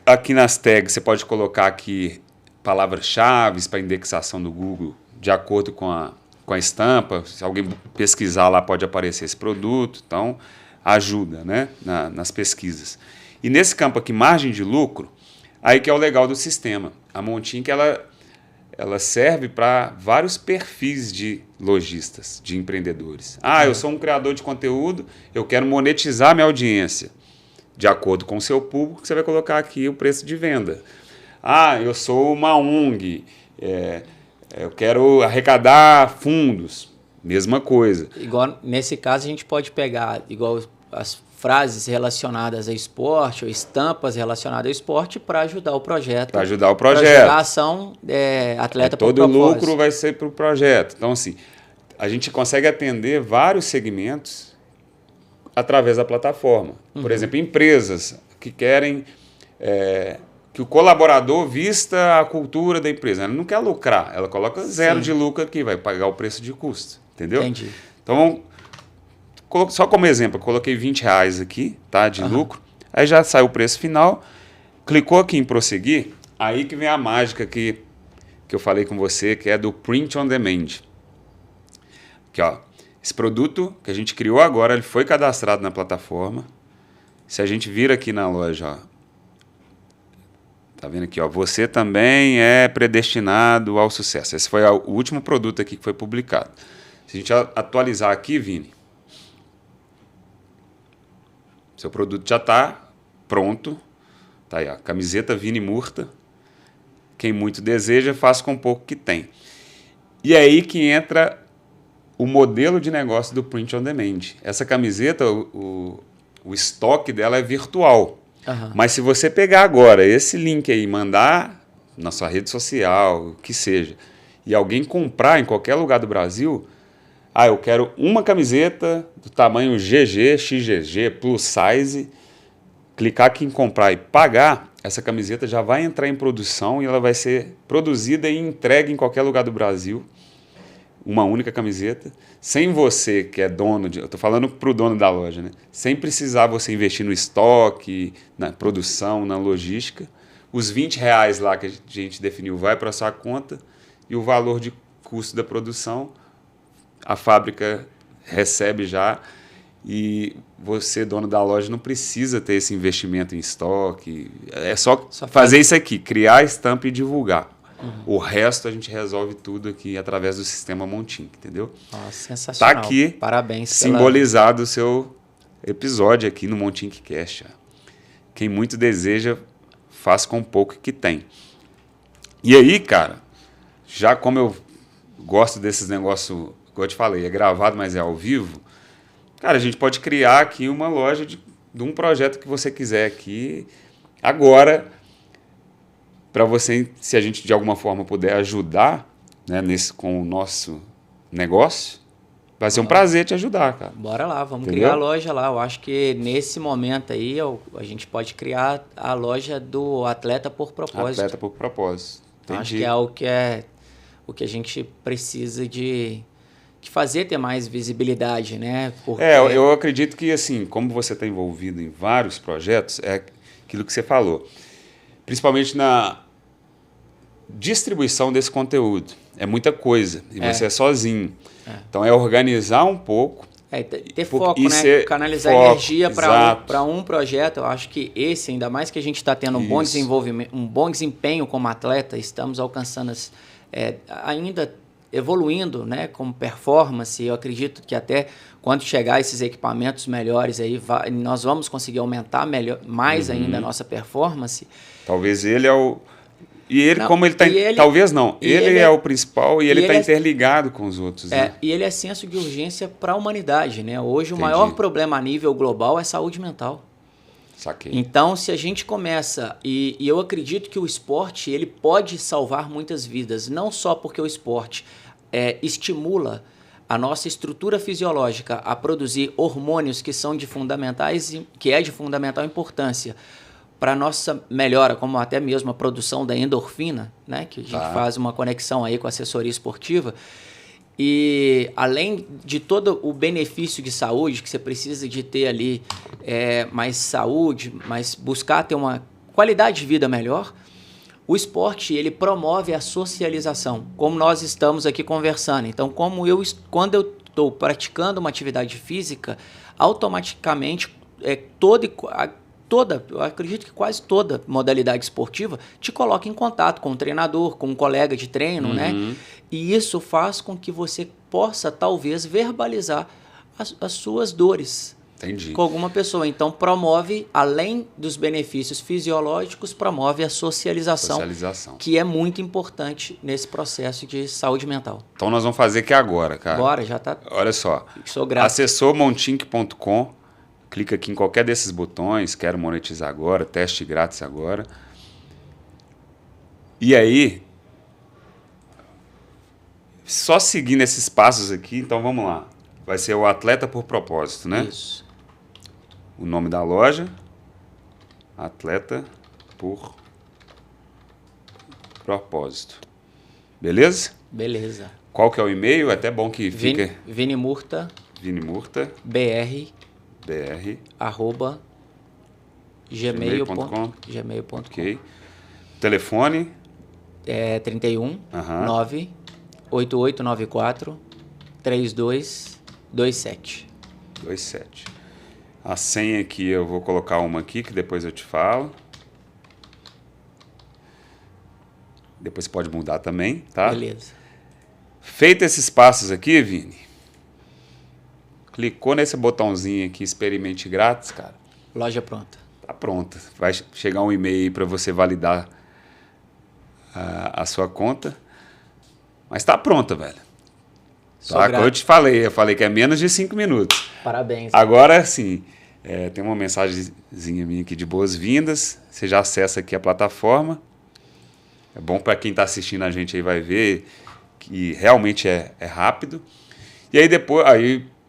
Aqui nas tags, você pode colocar aqui palavras-chave para indexação do Google, de acordo com a estampa. Se alguém pesquisar lá, pode aparecer esse produto. Então, ajuda, né, nas pesquisas. E nesse campo aqui, margem de lucro, aí que é o legal do sistema. A Montink, ela serve para vários perfis de lojistas, de empreendedores. Eu sou um criador de conteúdo, eu quero monetizar minha audiência. De acordo com o seu público, você vai colocar aqui o preço de venda. Eu sou uma ONG, eu quero arrecadar fundos. Mesma coisa. Igual nesse caso, a gente pode pegar igual as frases relacionadas a esporte ou estampas relacionadas ao esporte para ajudar o projeto. Para ajudar o projeto. Para ajudar a ação Atleta por Propósito. Todo lucro vai ser para o projeto. Então, assim, a gente consegue atender vários segmentos através da plataforma. Por exemplo, empresas que querem que o colaborador vista a cultura da empresa. Ela não quer lucrar, ela coloca zero de lucro aqui, vai pagar o preço de custo. Entendeu? Entendi. Então, só como exemplo, eu coloquei R$20 aqui, tá, de lucro. Aí já sai o preço final. Clicou aqui em prosseguir, aí que vem a mágica que eu falei com você, que é do Print on Demand. Aqui, ó. Esse produto que a gente criou agora, ele foi cadastrado na plataforma. Se a gente vir aqui na loja, ó, tá vendo aqui, ó, você também é predestinado ao sucesso. Esse foi o último produto aqui que foi publicado. Se a gente atualizar aqui, Vini, seu produto já está pronto. Tá aí, ó, camiseta Vini Murta. Quem muito deseja, faz com pouco que tem. E é aí que entra o modelo de negócio do Print on Demand. Essa camiseta, o estoque dela é virtual. Uhum. Mas se você pegar agora esse link aí e mandar na sua rede social, o que seja, e alguém comprar em qualquer lugar do Brasil, eu quero uma camiseta do tamanho GG, XGG, plus size, clicar aqui em comprar e pagar, essa camiseta já vai entrar em produção e ela vai ser produzida e entregue em qualquer lugar do Brasil. Uma única camiseta, sem você que é dono eu estou falando para o dono da loja, né? Sem precisar você investir no estoque, na produção, na logística. Os R$20 lá que a gente definiu vai para a sua conta e o valor de custo da produção a fábrica recebe já e você, dono da loja, não precisa ter esse investimento em estoque. É só fazer isso aqui, criar a estampa e divulgar. O resto a gente resolve tudo aqui através do sistema Montink, entendeu? Nossa, sensacional. Tá aqui, parabéns, simbolizado o seu episódio aqui no Montink Cast. Quem muito deseja, faz com pouco que tem. E aí, cara, já como eu gosto desses negócios, como eu te falei, é gravado, mas é ao vivo, cara, a gente pode criar aqui uma loja de um projeto que você quiser aqui, agora, para você, se a gente de alguma forma puder ajudar, né, com o nosso negócio, vai ser um prazer te ajudar, cara. Bora lá, vamos Entendeu? criar a loja lá. Eu acho que nesse momento aí a gente pode criar a loja do Atleta por Propósito. Atleta por Propósito. Entendi. Acho que é o que a gente precisa de fazer ter mais visibilidade, né? Porque... eu acredito que, assim, como você está envolvido em vários projetos, é aquilo que você falou. Principalmente na distribuição desse conteúdo. É muita coisa. E você é sozinho. Então, é organizar um pouco. Ter foco, né? Canalizar energia para um projeto. Eu acho que esse, ainda mais que a gente está tendo um bom desenvolvimento, um bom desempenho como atleta, estamos alcançando ainda evoluindo, né, como performance. Eu acredito que até quando chegar esses equipamentos melhores aí, nós vamos conseguir aumentar mais ainda a nossa performance. Talvez ele é o... E ele, não, como ele está... Talvez não. Ele é o principal e ele está interligado com os outros. Né? E ele é senso de urgência para a humanidade. Né? Hoje, o maior problema a nível global é saúde mental. Saquei. Então, se a gente começa... E eu acredito que o esporte ele pode salvar muitas vidas. Não só porque o esporte estimula a nossa estrutura fisiológica a produzir hormônios que são de fundamental importância para a nossa melhora, como até mesmo a produção da endorfina, né? Que a gente faz uma conexão aí com a assessoria esportiva. E além de todo o benefício de saúde, que você precisa de ter ali mais saúde, mas buscar ter uma qualidade de vida melhor, o esporte ele promove a socialização, como nós estamos aqui conversando. Então, quando eu estou praticando uma atividade física, automaticamente eu acredito que quase toda modalidade esportiva te coloca em contato com um treinador, com um colega de treino, né? E isso faz com que você possa, talvez, verbalizar as suas dores. Entendi. Com alguma pessoa. Então, promove, além dos benefícios fisiológicos, promove a socialização, que é muito importante nesse processo de saúde mental. Então, nós vamos fazer aqui agora, cara. Bora, já tá. Olha só. Sou grato. Acessou montink.com, clica aqui em qualquer desses botões, quero monetizar agora, teste grátis agora. E aí, só seguindo esses passos aqui, então vamos lá. Vai ser o Atleta por Propósito, né? Isso. O nome da loja, Atleta por Propósito. Beleza? Beleza. Qual que é o e-mail? É até bom que fique... Vini Murta. Vini Murta. BR. BR. @ gmail.com. Ok. Telefone? É 31 98894 3227. 27. A senha aqui, eu vou colocar uma aqui, que depois eu te falo. Depois pode mudar também, tá? Beleza. Feito esses passos aqui, Vini, clicou nesse botãozinho aqui, experimente grátis, cara. Loja pronta. Tá pronta. Vai chegar um e-mail aí para você validar a sua conta. Mas tá pronta, velho. Tá, como eu falei que é menos de 5 minutos. Parabéns. Agora sim, tem uma mensagenzinha minha aqui de boas-vindas. Você já acessa aqui a plataforma. É bom para quem está assistindo a gente aí vai ver que realmente é rápido. E aí depois,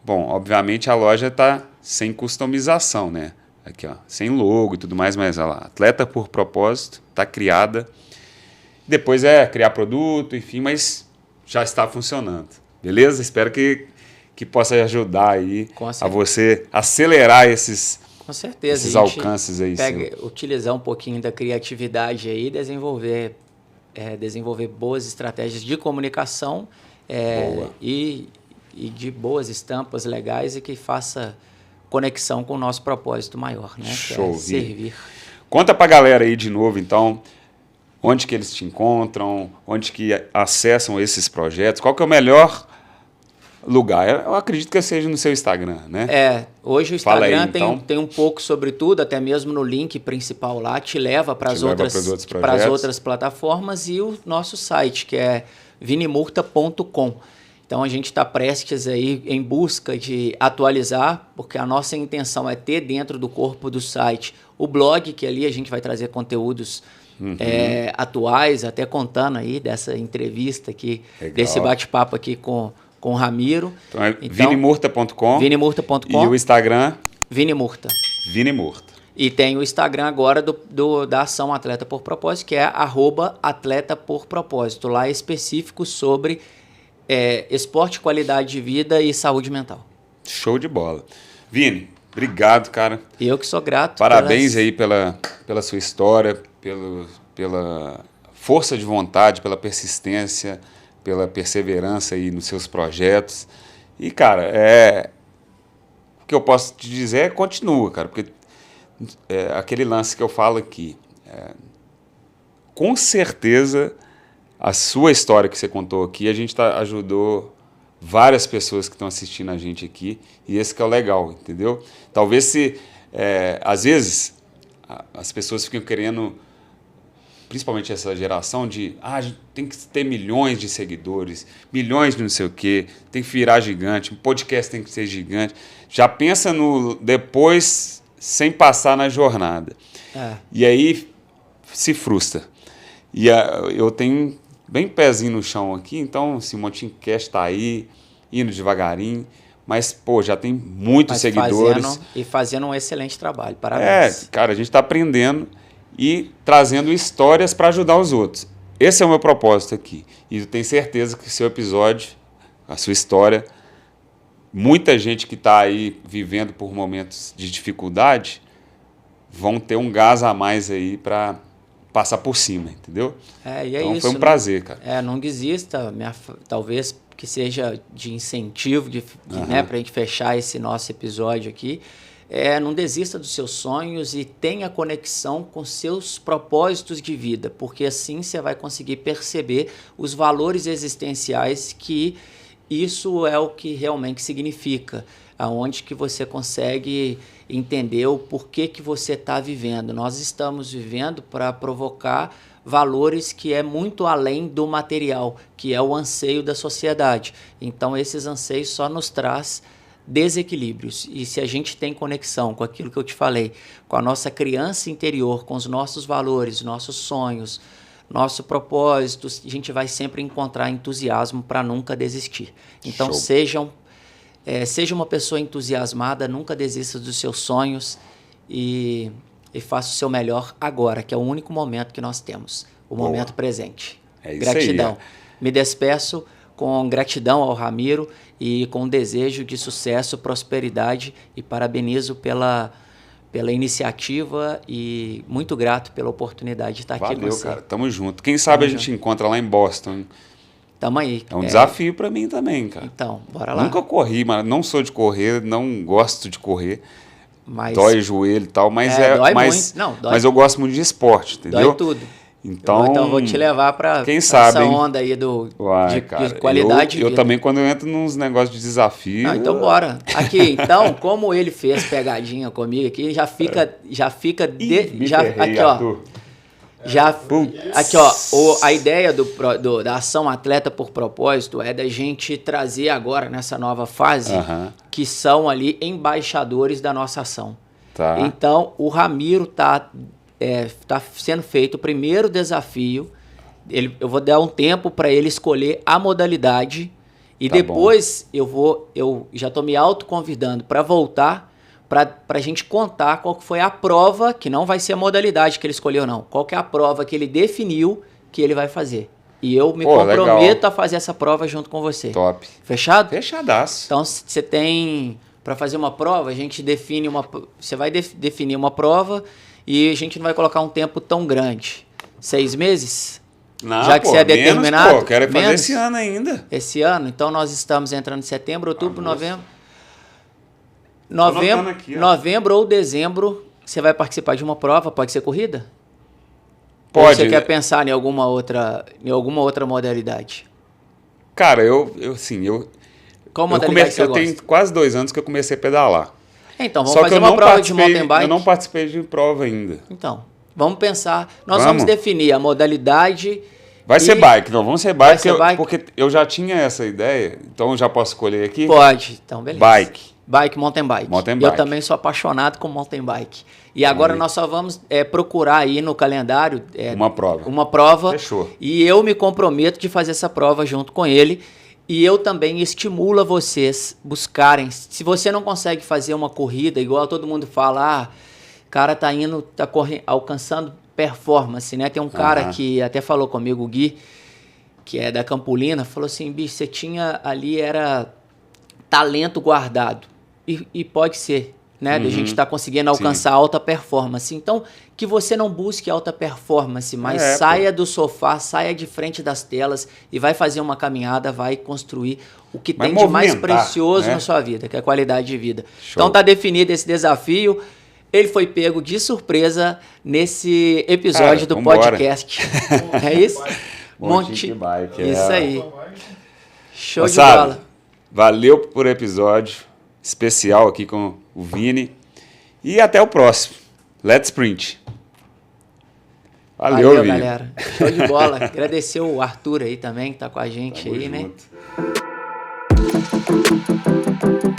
bom, obviamente a loja está sem customização, né? Aqui, ó, sem logo e tudo mais, mas olha lá, Atleta por Propósito, está criada. Depois criar produto, enfim, mas já está funcionando. Beleza? Espero que possa ajudar aí a você acelerar esses, com certeza, esses alcances aí. Utilizar um pouquinho da criatividade aí, desenvolver boas estratégias de comunicação e de boas estampas legais e que faça conexão com o nosso propósito maior, né? Show, que é servir. Conta pra galera aí de novo, então, onde que eles te encontram, onde que acessam esses projetos, qual que é o melhor lugar? Eu acredito que seja no seu Instagram, né? Hoje o Instagram tem um pouco sobre tudo, até mesmo no link principal lá, te leva para as outras plataformas e o nosso site, que é vinimurta.com. Então a gente está prestes aí em busca de atualizar, porque a nossa intenção é ter dentro do corpo do site o blog, que ali a gente vai trazer conteúdos atuais, até contando aí dessa entrevista aqui, desse bate-papo aqui com o Ramiro. Então vinimurta.com. Vinimurta.com. E o Instagram? Vinimurta. Vinimurta. E tem o Instagram agora da Ação Atleta por Propósito, que é @atleta por propósito. Lá é específico sobre esporte, qualidade de vida e saúde mental. Show de bola. Vini, obrigado, cara. Eu que sou grato. Parabéns aí pela sua história, pela força de vontade, pela persistência, pela perseverança aí nos seus projetos. E, cara, o que eu posso te dizer continua, cara, porque aquele lance que eu falo aqui, com certeza a sua história que você contou aqui, a gente ajudou várias pessoas que estão assistindo a gente aqui, e esse que é o legal, entendeu? Talvez às vezes, as pessoas ficam querendo, principalmente essa geração a gente tem que ter milhões de seguidores, milhões de não sei o quê, tem que virar gigante, um podcast tem que ser gigante. Já pensa no depois sem passar na jornada. E aí se frustra. E eu tenho bem pezinho no chão aqui, então o Montincast está aí, indo devagarinho, mas, já tem muitos seguidores. Fazendo um excelente trabalho, parabéns. Cara, a gente está aprendendo e trazendo histórias para ajudar os outros. Esse é o meu propósito aqui. E eu tenho certeza que o seu episódio, a sua história, muita gente que está aí vivendo por momentos de dificuldade vão ter um gás a mais aí para passar por cima, entendeu? Então foi um prazer, cara. Não desista, talvez que seja de incentivo para a gente fechar esse nosso episódio aqui. Não desista dos seus sonhos e tenha conexão com seus propósitos de vida, porque assim você vai conseguir perceber os valores existenciais que isso é o que realmente significa, aonde que você consegue entender o porquê que você está vivendo. Nós estamos vivendo para provocar valores que é muito além do material, que é o anseio da sociedade. Então esses anseios só nos traz desequilíbrios. E se a gente tem conexão com aquilo que eu te falei, com a nossa criança interior, com os nossos valores, nossos sonhos, nosso propósito, a gente vai sempre encontrar entusiasmo para nunca desistir. Então seja uma pessoa entusiasmada, nunca desista dos seus sonhos e faça o seu melhor agora, que é o único momento que nós temos, o momento presente. Gratidão. Aí, Me despeço com gratidão ao Ramiro e com desejo de sucesso, prosperidade, e parabenizo pela iniciativa e muito grato pela oportunidade de estar aqui com Valeu, você. cara. Tamo junto. Quem sabe a gente encontra lá em Boston. Tamo aí. É um desafio pra mim também, cara. Então, bora lá. Nunca corri, mas não sou de correr, não gosto de correr. Mas Dói o joelho e tal, mas dói muito. Não, dói. Mas eu gosto muito de esporte, entendeu? Dói tudo. Então eu vou te levar para sabe, essa onda aí de qualidade de eu vida. também, quando eu entro nos negócios de desafio... Ah, então bora. Aqui, então, como ele fez pegadinha comigo aqui, já fica aqui, ó. Arthur. Aqui, ó, a ideia da ação Atleta por Propósito é da gente trazer agora, nessa nova fase, que são ali embaixadores da nossa ação. Tá. Então, o Ramiro tá sendo feito o primeiro desafio. Eu vou dar um tempo para ele escolher a modalidade e depois eu já estou me autoconvidando para voltar para a gente contar qual que foi a prova, que não vai ser a modalidade que ele escolheu, não. Qual que é a prova que ele definiu que ele vai fazer. E eu me comprometo a fazer essa prova junto com você. Top. Fechado? Fechadaço. Então, você tem... Para fazer uma prova, a gente define uma... Você vai definir uma prova e a gente não vai colocar um tempo tão grande. 6 meses? Não, já que você é determinado. Menos, quero fazer esse ano ainda. Esse ano? Então, nós estamos entrando em setembro, outubro, novembro. Aqui, Novembro ou dezembro, você vai participar de uma prova, pode ser corrida? Pode. Ou você quer pensar em alguma outra modalidade? Cara, Qual modalidade você gosta? Eu tenho quase 2 anos que eu comecei a pedalar. Então, vamos fazer uma prova de mountain bike? Eu não participei de prova ainda. Então, vamos pensar. Nós vamos definir a modalidade... Vai ser bike, não, vamos ser bike, porque eu já tinha essa ideia, então eu já posso escolher aqui? Pode, então beleza. Bike, mountain bike. Mountain Eu bike. também sou apaixonado com mountain bike. E agora nós só vamos procurar aí no calendário... Uma prova. Fechou. E eu me comprometo de fazer essa prova junto com ele. E eu também estimulo vocês buscarem. Se você não consegue fazer uma corrida, igual todo mundo fala, o cara tá alcançando performance, né? Tem um cara que até falou comigo, o Gui, que é da Campolina, falou assim, bicho, você tinha ali, era talento guardado. E pode ser, né? Da gente tá conseguindo alcançar alta performance. Então, que você não busque alta performance, mas saia do sofá, saia de frente das telas e vai fazer uma caminhada, vai construir o que tem de mais precioso na sua vida, que é a qualidade de vida. Show. Então tá definido esse desafio. Ele foi pego de surpresa nesse episódio do podcast. É isso? Monte Bike. Isso aí. Show de bola. Valeu por episódio especial aqui com o Vini. E até o próximo. Let's Sprint. Valeu, Vini. Galera. Show de bola. Agradecer o Arthur aí também, que tá com a gente. Tamo aí, junto. Né?